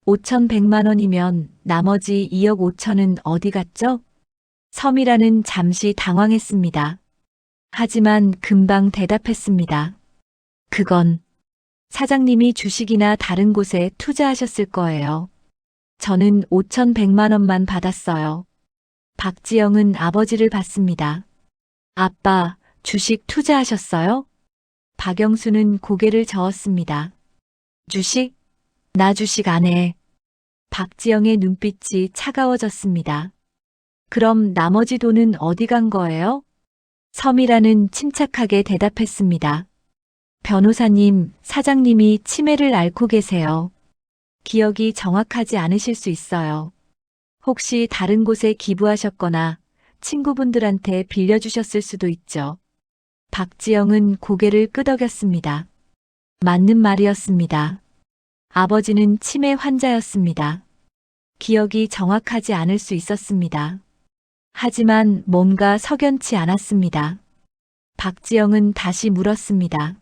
5,100만 원이면 나머지 2억 5천은 어디 갔죠? 서미란은 잠시 당황했습니다. 하지만 금방 대답했습니다. 그건 사장님이 주식이나 다른 곳에 투자하셨을 거예요. 저는 5,100만 원만 받았어요. 박지영은 아버지를 봤습니다. 아빠, 주식 투자하셨어요? 박영수는 고개를 저었습니다. 주식? 나 주식 안 해. 박지영의 눈빛이 차가워졌습니다. 그럼 나머지 돈은 어디 간 거예요? 서미란은 침착하게 대답했습니다. 변호사님, 사장님이 치매를 앓고 계세요. 기억이 정확하지 않으실 수 있어요. 혹시 다른 곳에 기부하셨거나 친구분들한테 빌려주셨을 수도 있죠. 박지영은 고개를 끄덕였습니다. 맞는 말이었습니다. 아버지는 치매 환자였습니다. 기억이 정확하지 않을 수 있었습니다. 하지만 뭔가 석연치 않았습니다. 박지영은 다시 물었습니다.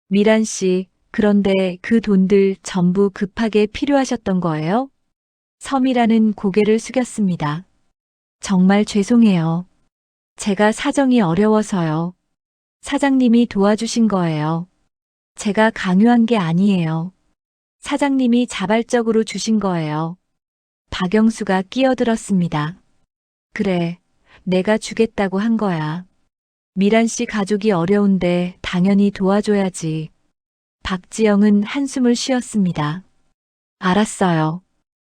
미란 씨, 그런데 그 돈들 전부 급하게 필요하셨던 거예요? 서미란은 고개를 숙였습니다. 정말 죄송해요. 제가 사정이 어려워서요. 사장님이 도와주신 거예요. 제가 강요한 게 아니에요. 사장님이 자발적으로 주신 거예요. 박영수가 끼어들었습니다. 그래, 내가 주겠다고 한 거야. 미란 씨 가족이 어려운데 당연히 도와줘야지. 박지영은 한숨을 쉬었습니다. 알았어요.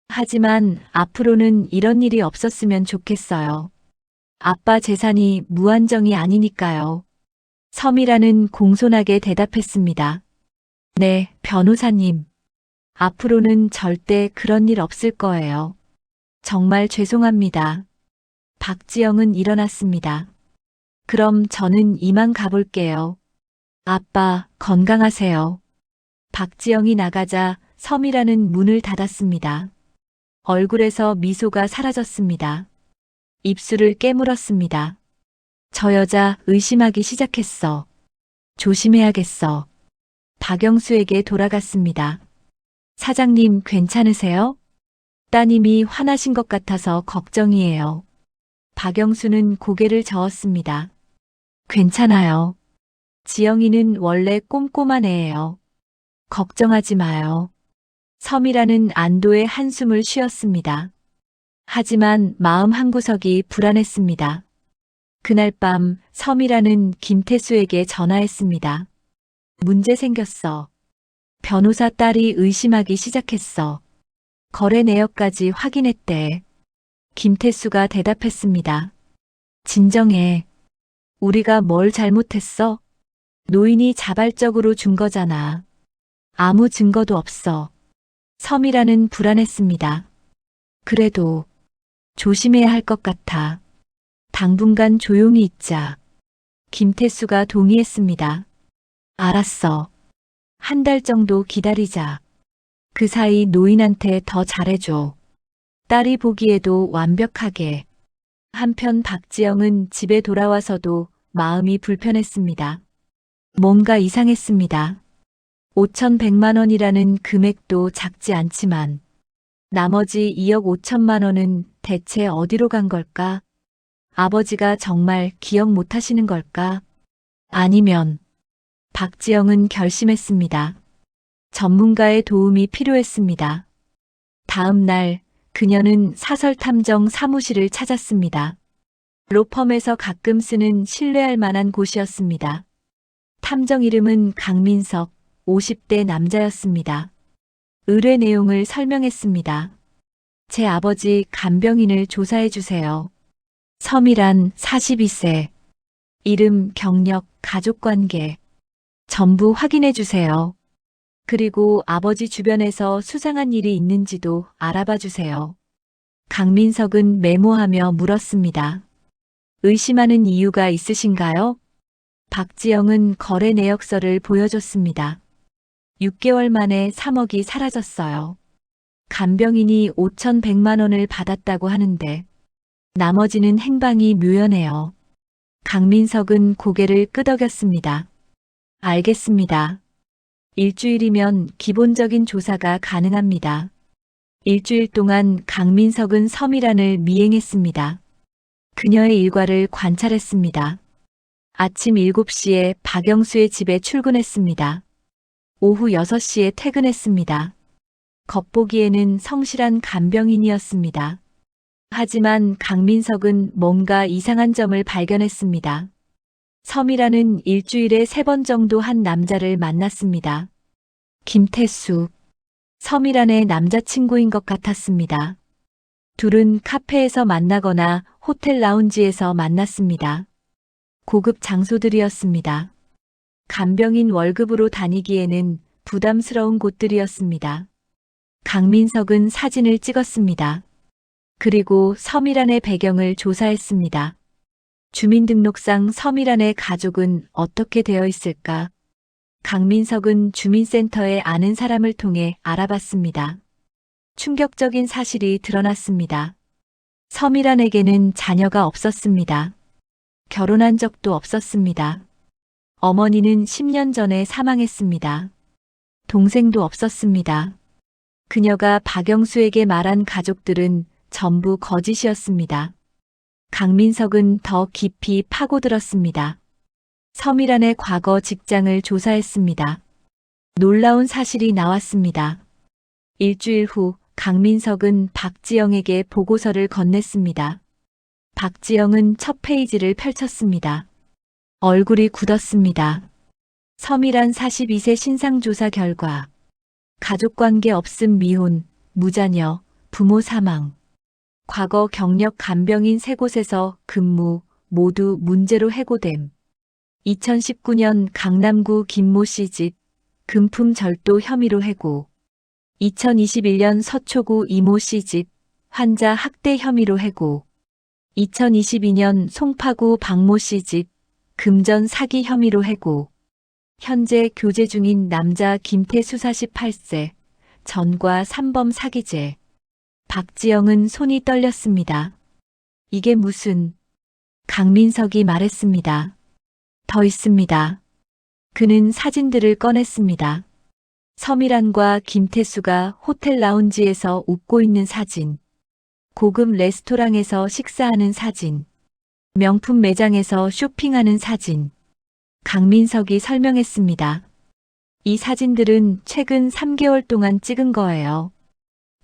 하지만 앞으로는 이런 일이 없었으면 좋겠어요. 아빠 재산이 무한정이 아니니까요. 서미라는 공손하게 대답했습니다. 네, 변호사님. 앞으로는 절대 그런 일 없을 거예요. 정말 죄송합니다. 박지영은 일어났습니다. 그럼 저는 이만 가볼게요. 아빠, 건강하세요. 박지영이 나가자 서미라는 문을 닫았습니다. 얼굴에서 미소가 사라졌습니다. 입술을 깨물었습니다. 저 여자 의심하기 시작했어. 조심해야겠어. 박영수에게 돌아갔습니다. 사장님 괜찮으세요? 따님이 화나신 것 같아서 걱정이에요. 박영수는 고개를 저었습니다. 괜찮아요. 지영이는 원래 꼼꼼한 애예요. 걱정하지 마요. 서미라는 안도의 한숨을 쉬었습니다. 하지만 마음 한구석이 불안했습니다. 그날 밤 서미라는 김태수에게 전화했습니다. 문제 생겼어. 변호사 딸이 의심하기 시작했어. 거래 내역까지 확인했대. 김태수가 대답했습니다. 진정해. 우리가 뭘 잘못했어? 노인이 자발적으로 준 거잖아. 아무 증거도 없어. 서미라는 불안했습니다. 그래도 조심해야 할 것 같아. 당분간 조용히 있자. 김태수가 동의했습니다. 알았어. 한 달 정도 기다리자. 그 사이 노인한테 더 잘해줘. 딸이 보기에도 완벽하게. 한편 박지영은 집에 돌아와서도 마음이 불편했습니다. 뭔가 이상했습니다. 5,100만 원이라는 금액도 작지 않지만 나머지 2억 5천만 원은 대체 어디로 간 걸까? 아버지가 정말 기억 못 하시는 걸까? 아니면 박지영은 결심했습니다. 전문가의 도움이 필요했습니다. 다음 날 그녀는 사설탐정 사무실을 찾았습니다. 로펌에서 가끔 쓰는 신뢰할 만한 곳이었습니다. 탐정 이름은 강민석, 50대 남자였습니다. 의뢰 내용을 설명했습니다. 제 아버지 간병인을 조사해 주세요. 서미란 42세. 이름, 경력, 가족관계. 전부 확인해 주세요. 그리고 아버지 주변에서 수상한 일이 있는지도 알아봐 주세요. 강민석은 메모하며 물었습니다. 의심하는 이유가 있으신가요? 박지영은 거래 내역서를 보여줬습니다. 6개월 만에 3억이 사라졌어요. 간병인이 5,100만 원을 받았다고 하는데 나머지는 행방이 묘연해요. 강민석은 고개를 끄덕였습니다. 알겠습니다. 일주일이면 기본적인 조사가 가능합니다. 일주일 동안 강민석은 서미란을 미행했습니다. 그녀의 일과를 관찰했습니다. 아침 7시에 박영수의 집에 출근했습니다. 오후 6시에 퇴근했습니다. 겉보기에는 성실한 간병인이었습니다. 하지만 강민석은 뭔가 이상한 점을 발견했습니다. 서미라는 일주일에 3번 정도 한 남자를 만났습니다. 김태수, 서미란의 남자친구인 것 같았습니다. 둘은 카페에서 만나거나 호텔 라운지에서 만났습니다. 고급 장소들이었습니다. 간병인 월급으로 다니기에는 부담스러운 곳들이었습니다. 강민석은 사진을 찍었습니다. 그리고 서미란의 배경을 조사했습니다. 주민등록상 서미란의 가족은 어떻게 되어 있을까? 강민석은 주민센터에 아는 사람을 통해 알아봤습니다. 충격적인 사실이 드러났습니다. 서미란에게는 자녀가 없었습니다. 결혼한 적도 없었습니다. 어머니는 10년 전에 사망했습니다. 동생도 없었습니다. 그녀가 박영수에게 말한 가족들은 전부 거짓이었습니다. 강민석은 더 깊이 파고들었습니다. 서미란의 과거 직장을 조사했습니다. 놀라운 사실이 나왔습니다. 일주일 후 강민석은 박지영에게 보고서를 건넸습니다. 박지영은 첫 페이지를 펼쳤습니다. 얼굴이 굳었습니다. 서밀한 42세 신상조사 결과 가족관계 없음 미혼, 무자녀, 부모 사망. 과거 경력 간병인 3곳에서 근무 모두 문제로 해고됨. 2019년 강남구 김모 씨 집 금품 절도 혐의로 해고. 2021년 서초구 이모 씨 집 환자 학대 혐의로 해고. 2022년 송파구 박모 씨 집 금전 사기 혐의로 해고. 현재 교제 중인 남자 김태수 48세 전과 3범 사기죄. 박지영은 손이 떨렸습니다. 이게 무슨... 강민석이 말했습니다. 더 있습니다. 그는 사진들을 꺼냈습니다. 서밀한과 김태수가 호텔 라운지에서 웃고 있는 사진. 고급 레스토랑에서 식사하는 사진. 명품 매장에서 쇼핑하는 사진. 강민석이 설명했습니다. 이 사진들은 최근 3개월 동안 찍은 거예요.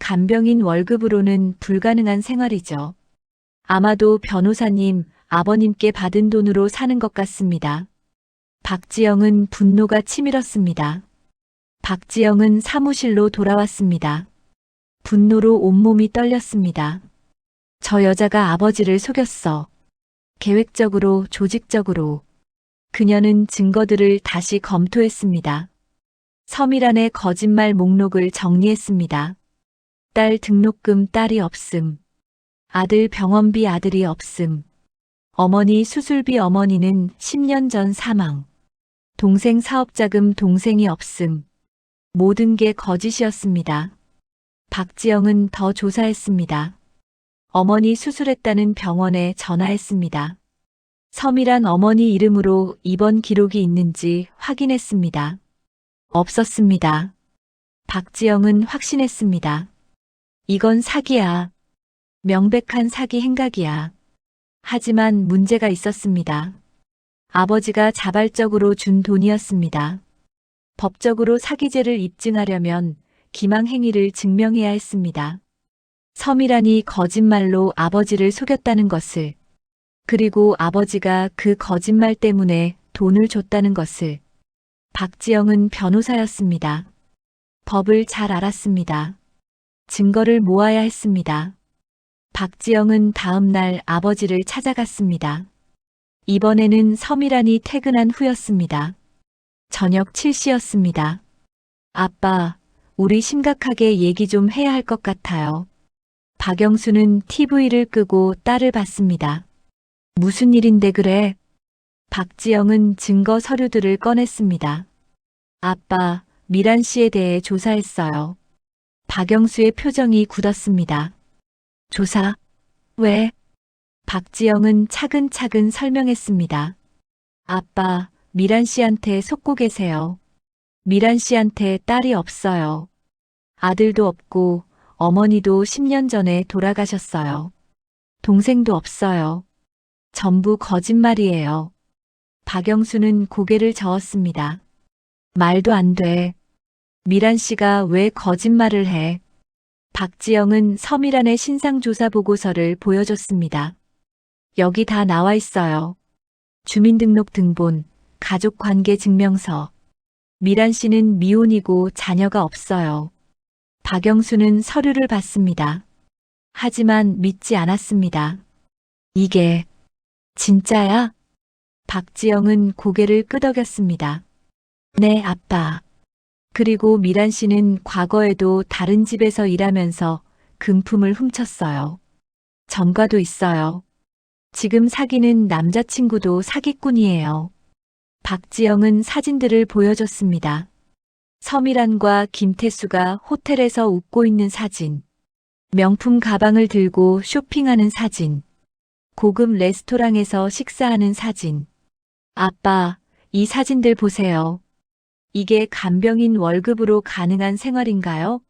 간병인 월급으로는 불가능한 생활이죠. 아마도 변호사님, 아버님께 받은 돈으로 사는 것 같습니다. 박지영은 분노가 치밀었습니다. 박지영은 사무실로 돌아왔습니다. 분노로 온몸이 떨렸습니다. 저 여자가 아버지를 속였어. 계획적으로, 조직적으로. 그녀는 증거들을 다시 검토했습니다. 서밀한의 거짓말 목록을 정리했습니다. 딸 등록금 딸이 없음. 아들 병원비 아들이 없음. 어머니 수술비 어머니는 10년 전 사망. 동생 사업자금 동생이 없음. 모든 게 거짓이었습니다. 박지영은 더 조사했습니다. 어머니 수술했다는 병원에 전화했습니다. 서밀한 어머니 이름으로 입원 기록이 있는지 확인했습니다. 없었습니다. 박지영은 확신했습니다. 이건 사기야. 명백한 사기 행각이야. 하지만 문제가 있었습니다. 아버지가 자발적으로 준 돈이었습니다. 법적으로 사기죄를 입증하려면 기망행위를 증명해야 했습니다. 서밀한이 거짓말로 아버지를 속였다는 것을, 그리고 아버지가 그 거짓말 때문에 돈을 줬다는 것을. 박지영은 변호사였습니다. 법을 잘 알았습니다. 증거를 모아야 했습니다. 박지영은 다음 날 아버지를 찾아갔습니다. 이번에는 서밀한이 퇴근한 후였습니다. 저녁 7시였습니다. 아빠, 우리 심각하게 얘기 좀 해야 할 것 같아요. 박영수는 TV를 끄고 딸을 봤습니다. 무슨 일인데 그래? 박지영은 증거 서류들을 꺼냈습니다. 아빠, 미란 씨에 대해 조사했어요. 박영수의 표정이 굳었습니다. 조사? 왜? 박지영은 차근차근 설명했습니다. 아빠, 미란 씨한테 속고 계세요. 미란 씨한테 딸이 없어요. 아들도 없고 어머니도 10년 전에 돌아가셨어요. 동생도 없어요. 전부 거짓말이에요. 박영수는 고개를 저었습니다. 말도 안 돼. 미란 씨가 왜 거짓말을 해? 박지영은 서밀한의 신상조사 보고서를 보여줬습니다. 여기 다 나와 있어요. 주민등록 등본, 가족관계증명서. 미란 씨는 미혼이고 자녀가 없어요. 박영수는 서류를 봤습니다. 하지만 믿지 않았습니다. 이게 진짜야? 박지영은 고개를 끄덕였습니다. 네, 아빠. 그리고 미란 씨는 과거에도 다른 집에서 일하면서 금품을 훔쳤어요. 전과도 있어요. 지금 사귀는 남자친구도 사기꾼이에요. 박지영은 사진들을 보여줬습니다. 서밀한과 김태수가 호텔에서 웃고 있는 사진. 명품 가방을 들고 쇼핑하는 사진. 고급 레스토랑에서 식사하는 사진. 아빠, 이 사진들 보세요. 이게 간병인 월급으로 가능한 생활인가요?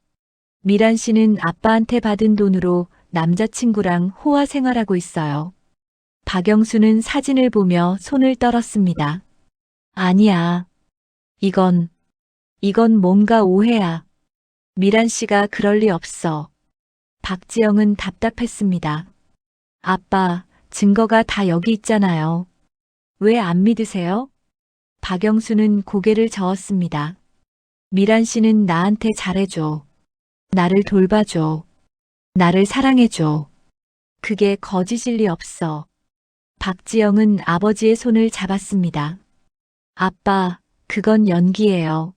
미란 씨는 아빠한테 받은 돈으로 남자친구랑 호화 생활하고 있어요. 박영수는 사진을 보며 손을 떨었습니다. 아니야. 이건 뭔가 오해야. 미란 씨가 그럴 리 없어. 박지영은 답답했습니다. 아빠, 증거가 다 여기 있잖아요. 왜 안 믿으세요? 박영수는 고개를 저었습니다. 미란 씨는 나한테 잘해줘. 나를 돌봐줘. 나를 사랑해줘. 그게 거짓일 리 없어. 박지영은 아버지의 손을 잡았습니다. 아빠, 그건 연기예요.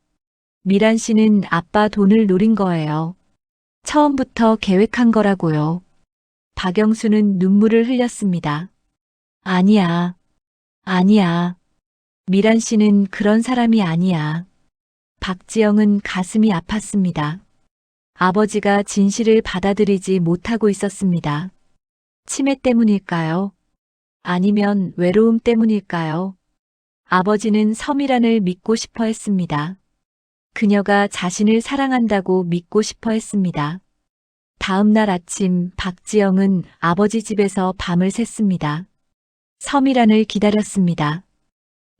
미란 씨는 아빠 돈을 노린 거예요. 처음부터 계획한 거라고요. 박영수는 눈물을 흘렸습니다. 아니야. 아니야. 미란 씨는 그런 사람이 아니야. 박지영은 가슴이 아팠습니다. 아버지가 진실을 받아들이지 못하고 있었습니다. 치매 때문일까요? 아니면 외로움 때문일까요? 아버지는 서미란을 믿고 싶어 했습니다. 그녀가 자신을 사랑한다고 믿고 싶어 했습니다. 다음 날 아침 박지영은 아버지 집에서 밤을 샜습니다. 서미란을 기다렸습니다.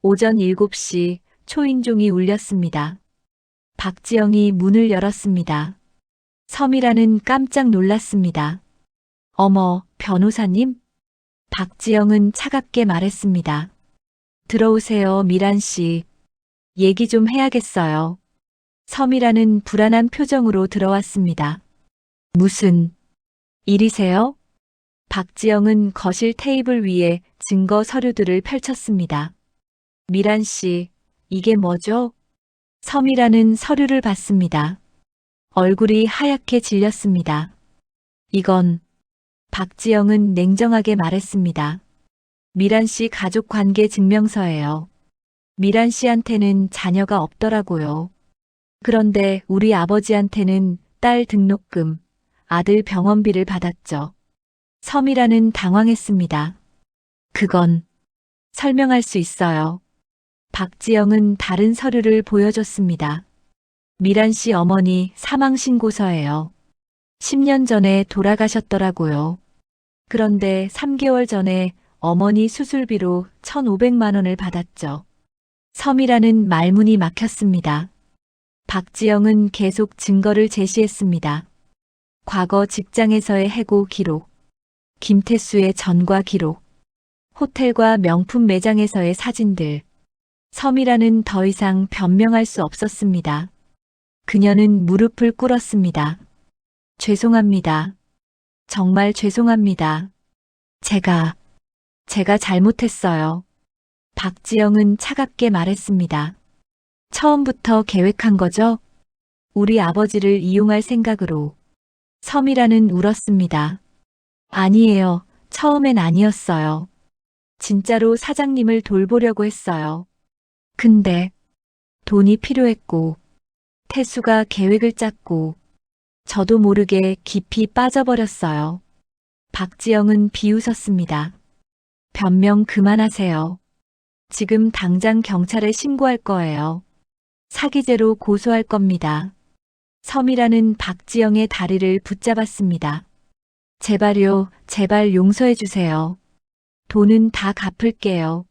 오전 7시 초인종이 울렸습니다. 박지영이 문을 열었습니다. 서미란은 깜짝 놀랐습니다. 어머, 변호사님? 박지영은 차갑게 말했습니다. 들어오세요, 미란 씨. 얘기 좀 해야겠어요. 서미란은 불안한 표정으로 들어왔습니다. 무슨 일이세요? 박지영은 거실 테이블 위에 증거 서류들을 펼쳤습니다. 미란 씨, 이게 뭐죠? 서미란은 서류를 봤습니다. 얼굴이 하얗게 질렸습니다. 이건 박지영은 냉정하게 말했습니다. 미란 씨 가족 관계 증명서예요. 미란 씨한테는 자녀가 없더라고요. 그런데 우리 아버지한테는 딸 등록금, 아들 병원비를 받았죠. 서미란은 당황했습니다. 그건 설명할 수 있어요. 박지영은 다른 서류를 보여줬습니다. 미란 씨 어머니 사망신고서예요. 10년 전에 돌아가셨더라고요. 그런데 3개월 전에 어머니 수술비로 1,500만 원을 받았죠. 서미란은 말문이 막혔습니다. 박지영은 계속 증거를 제시했습니다. 과거 직장에서의 해고 기록, 김태수의 전과 기록, 호텔과 명품 매장에서의 사진들. 서미란은 더 이상 변명할 수 없었습니다. 그녀는 무릎을 꿇었습니다. 죄송합니다. 정말 죄송합니다. 제가 잘못했어요. 박지영은 차갑게 말했습니다. 처음부터 계획한 거죠? 우리 아버지를 이용할 생각으로. 서미란은 울었습니다. 아니에요. 처음엔 아니었어요. 진짜로 사장님을 돌보려고 했어요. 근데 돈이 필요했고, 태수가 계획을 짰고, 저도 모르게 깊이 빠져버렸어요. 박지영은 비웃었습니다. 변명 그만하세요. 지금 당장 경찰에 신고할 거예요. 사기죄로 고소할 겁니다. 서미란은 박지영의 다리를 붙잡았습니다. 제발요, 제발 용서해 주세요. 돈은 다 갚을게요.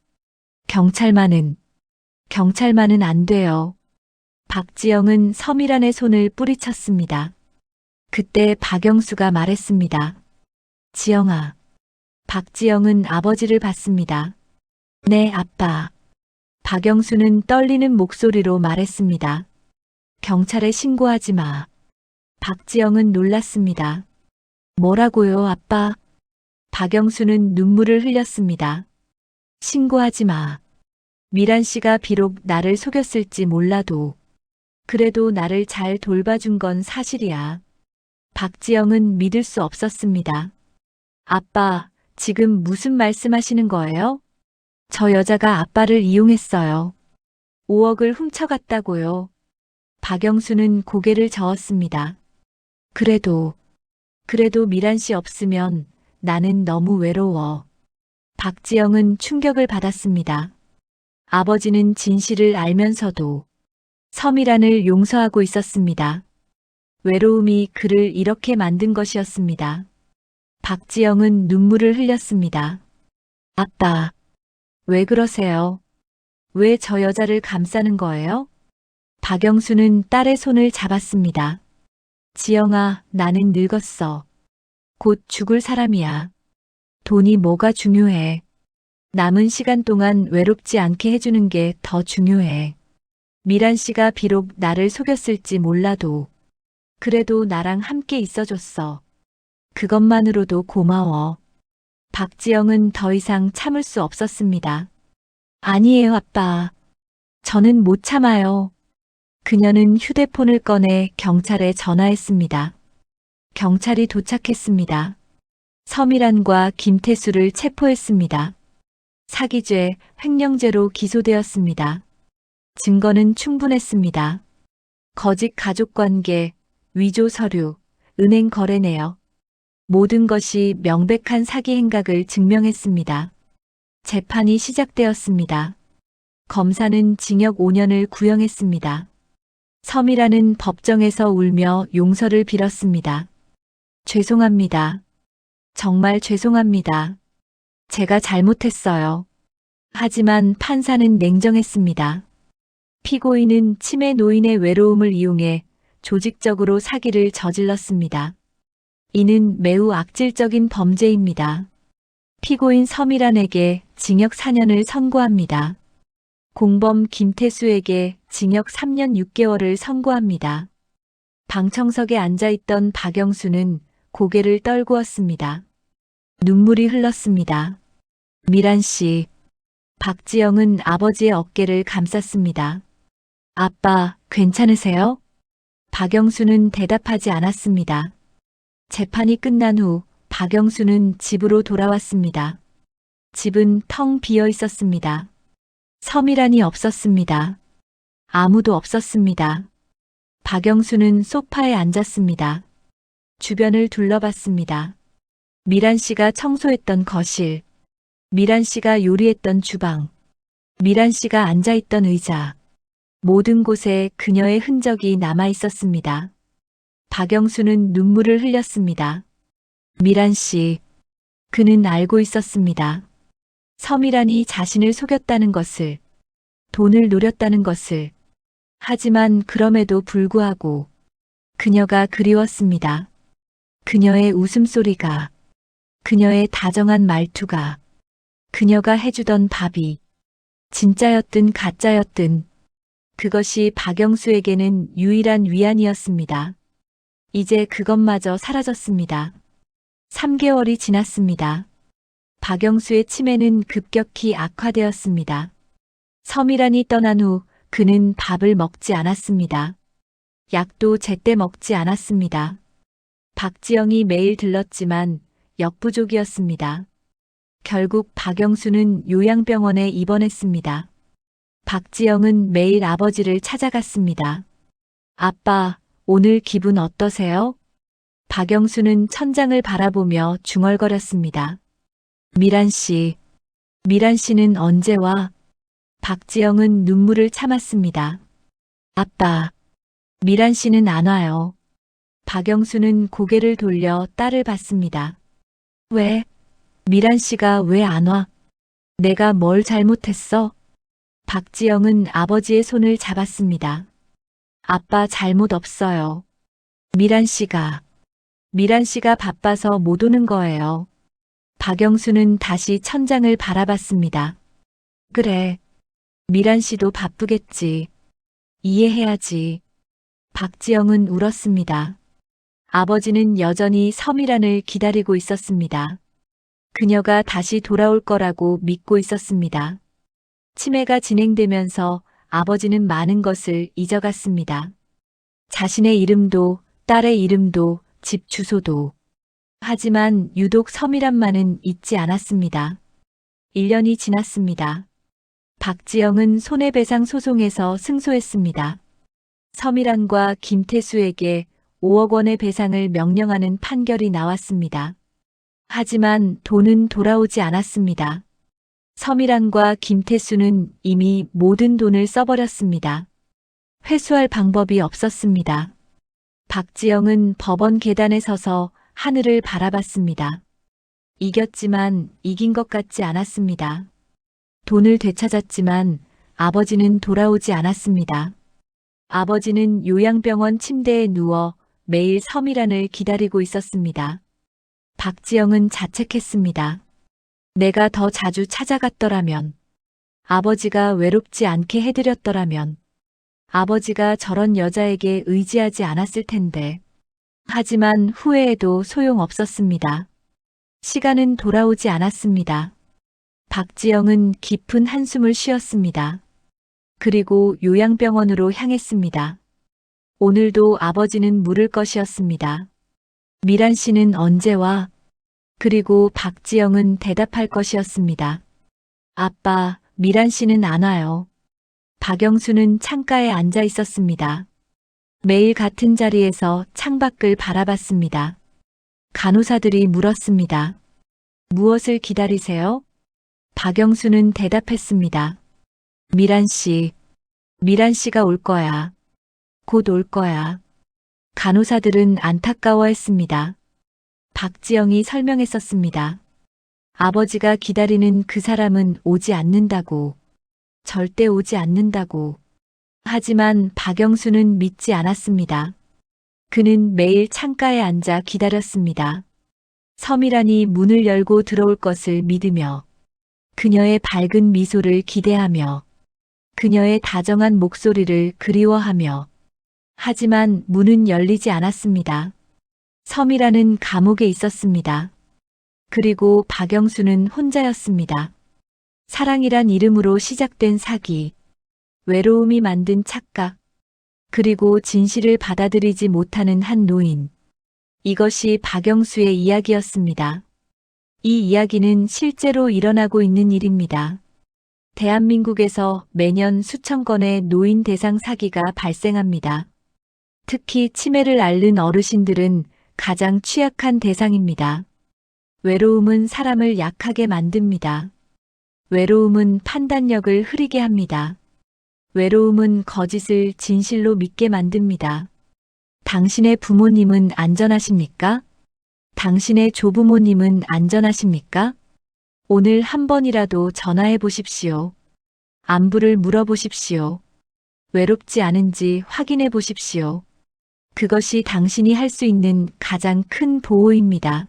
경찰만은 안 돼요. 박지영은 서미란의 손을 뿌리쳤습니다. 그때 박영수가 말했습니다. 지영아. 박지영은 아버지를 봤습니다. 네, 아빠. 박영수는 떨리는 목소리로 말했습니다. 경찰에 신고하지 마. 박지영은 놀랐습니다. 뭐라고요, 아빠? 박영수는 눈물을 흘렸습니다. 신고하지 마. 미란 씨가 비록 나를 속였을지 몰라도 그래도 나를 잘 돌봐준 건 사실이야. 박지영은 믿을 수 없었습니다. 아빠, 지금 무슨 말씀하시는 거예요? 저 여자가 아빠를 이용했어요. 5억을 훔쳐갔다고요. 박영수는 고개를 저었습니다. 그래도 미란 씨 없으면 나는 너무 외로워. 박지영은 충격을 받았습니다. 아버지는 진실을 알면서도 서미란을 용서하고 있었습니다. 외로움이 그를 이렇게 만든 것이었습니다. 박지영은 눈물을 흘렸습니다. 아빠, 왜 그러세요? 왜 저 여자를 감싸는 거예요? 박영수는 딸의 손을 잡았습니다. 지영아, 나는 늙었어. 곧 죽을 사람이야. 돈이 뭐가 중요해. 남은 시간 동안 외롭지 않게 해주는 게 더 중요해. 미란 씨가 비록 나를 속였을지 몰라도 그래도 나랑 함께 있어줬어. 그것만으로도 고마워. 박지영은 더 이상 참을 수 없었습니다. 아니에요, 아빠. 저는 못 참아요. 그녀는 휴대폰을 꺼내 경찰에 전화했습니다. 경찰이 도착했습니다. 서미란과 김태수를 체포했습니다. 사기죄, 횡령죄로 기소되었습니다. 증거는 충분했습니다. 거짓 가족관계, 위조 서류, 은행 거래 내역. 모든 것이 명백한 사기 행각을 증명했습니다. 재판이 시작되었습니다. 검사는 징역 5년을 구형했습니다. 서미라는 법정에서 울며 용서를 빌었습니다. 죄송합니다. 정말 죄송합니다. 제가 잘못했어요. 하지만 판사는 냉정했습니다. 피고인은 치매 노인의 외로움을 이용해 조직적으로 사기를 저질렀습니다. 이는 매우 악질적인 범죄입니다. 피고인 서미란에게 징역 4년을 선고합니다. 공범 김태수에게 징역 3년 6개월을 선고합니다. 방청석에 앉아있던 박영수는 고개를 떨구었습니다. 눈물이 흘렀습니다. 미란 씨. 박지영은 아버지의 어깨를 감쌌습니다. 아빠, 괜찮으세요? 박영수는 대답하지 않았습니다. 재판이 끝난 후 박영수는 집으로 돌아왔습니다. 집은 텅 비어 있었습니다. 서미란이 없었습니다. 아무도 없었습니다. 박영수는 소파에 앉았습니다. 주변을 둘러봤습니다. 미란 씨가 청소했던 거실, 미란 씨가 요리했던 주방, 미란 씨가 앉아있던 의자, 모든 곳에 그녀의 흔적이 남아 있었습니다. 박영수는 눈물을 흘렸습니다. 미란 씨, 그는 알고 있었습니다. 서미란이 자신을 속였다는 것을, 돈을 노렸다는 것을. 하지만 그럼에도 불구하고 그녀가 그리웠습니다. 그녀의 웃음소리가, 그녀의 다정한 말투가, 그녀가 해주던 밥이 진짜였든 가짜였든 그것이 박영수에게는 유일한 위안이었습니다. 이제 그것마저 사라졌습니다. 3개월이 지났습니다. 박영수의 치매는 급격히 악화되었습니다. 서미란이 떠난 후 그는 밥을 먹지 않았습니다. 약도 제때 먹지 않았습니다. 박지영이 매일 들렀지만 역부족이었습니다. 결국 박영수는 요양병원에 입원했습니다. 박지영은 매일 아버지를 찾아갔습니다. 아빠, 오늘 기분 어떠세요? 박영수는 천장을 바라보며 중얼거렸습니다. 미란 씨는 언제 와? 박지영은 눈물을 참았습니다. 아빠, 미란 씨는 안 와요. 박영수는 고개를 돌려 딸을 봤습니다. 왜? 미란 씨가 왜 안 와? 내가 뭘 잘못했어? 박지영은 아버지의 손을 잡았습니다. 아빠 잘못 없어요. 미란 씨가 바빠서 못 오는 거예요. 박영수는 다시 천장을 바라봤습니다. 그래. 미란 씨도 바쁘겠지. 이해해야지. 박지영은 울었습니다. 아버지는 여전히 서미란을 기다리고 있었습니다. 그녀가 다시 돌아올 거라고 믿고 있었습니다. 치매가 진행되면서 아버지는 많은 것을 잊어갔습니다. 자신의 이름도, 딸의 이름도, 집 주소도. 하지만 유독 서미란만은 잊지 않았습니다. 1년이 지났습니다. 박지영은 손해배상 소송에서 승소했습니다. 서미란과 김태수에게 5억 원의 배상을 명령하는 판결이 나왔습니다. 하지만 돈은 돌아오지 않았습니다. 서미란과 김태수는 이미 모든 돈을 써버렸습니다. 회수할 방법이 없었습니다. 박지영은 법원 계단에 서서 하늘을 바라봤습니다. 이겼지만 이긴 것 같지 않았습니다. 돈을 되찾았지만 아버지는 돌아오지 않았습니다. 아버지는 요양병원 침대에 누워 매일 서미란을 기다리고 있었습니다. 박지영은 자책했습니다. 내가 더 자주 찾아갔더라면, 아버지가 외롭지 않게 해드렸더라면, 아버지가 저런 여자에게 의지하지 않았을 텐데. 하지만 후회해도 소용없었습니다. 시간은 돌아오지 않았습니다. 박지영은 깊은 한숨을 쉬었습니다. 그리고 요양병원으로 향했습니다. 오늘도 아버지는 물을 것이었습니다. 미란 씨는 언제 와? 그리고 박지영은 대답할 것이었습니다. 아빠, 미란 씨는 안 와요. 박영수는 창가에 앉아 있었습니다. 매일 같은 자리에서 창밖을 바라봤습니다. 간호사들이 물었습니다. 무엇을 기다리세요? 박영수는 대답했습니다. 미란 씨가 올 거야. 곧 올 거야. 간호사들은 안타까워했습니다. 박지영이 설명했었습니다. 아버지가 기다리는 그 사람은 오지 않는다고. 절대 오지 않는다고. 하지만 박영수는 믿지 않았습니다. 그는 매일 창가에 앉아 기다렸습니다. 서미란이 문을 열고 들어올 것을 믿으며, 그녀의 밝은 미소를 기대하며, 그녀의 다정한 목소리를 그리워하며. 하지만 문은 열리지 않았습니다. 서미란은 감옥에 있었습니다. 그리고 박영수는 혼자였습니다. 사랑이란 이름으로 시작된 사기, 외로움이 만든 착각, 그리고 진실을 받아들이지 못하는 한 노인. 이것이 박영수의 이야기였습니다. 이 이야기는 실제로 일어나고 있는 일입니다. 대한민국에서 매년 수천 건의 노인 대상 사기가 발생합니다. 특히 치매를 앓는 어르신들은 가장 취약한 대상입니다. 외로움은 사람을 약하게 만듭니다. 외로움은 판단력을 흐리게 합니다. 외로움은 거짓을 진실로 믿게 만듭니다. 당신의 부모님은 안전하십니까? 당신의 조부모님은 안전하십니까? 오늘 한 번이라도 전화해 보십시오. 안부를 물어보십시오. 외롭지 않은지 확인해 보십시오. 그것이 당신이 할 수 있는 가장 큰 보호입니다.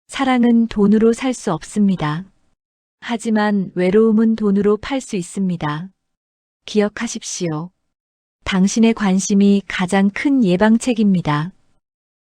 사랑은 돈으로 살 수 없습니다. 하지만 외로움은 돈으로 팔 수 있습니다. 기억하십시오. 당신의 관심이 가장 큰 예방책입니다.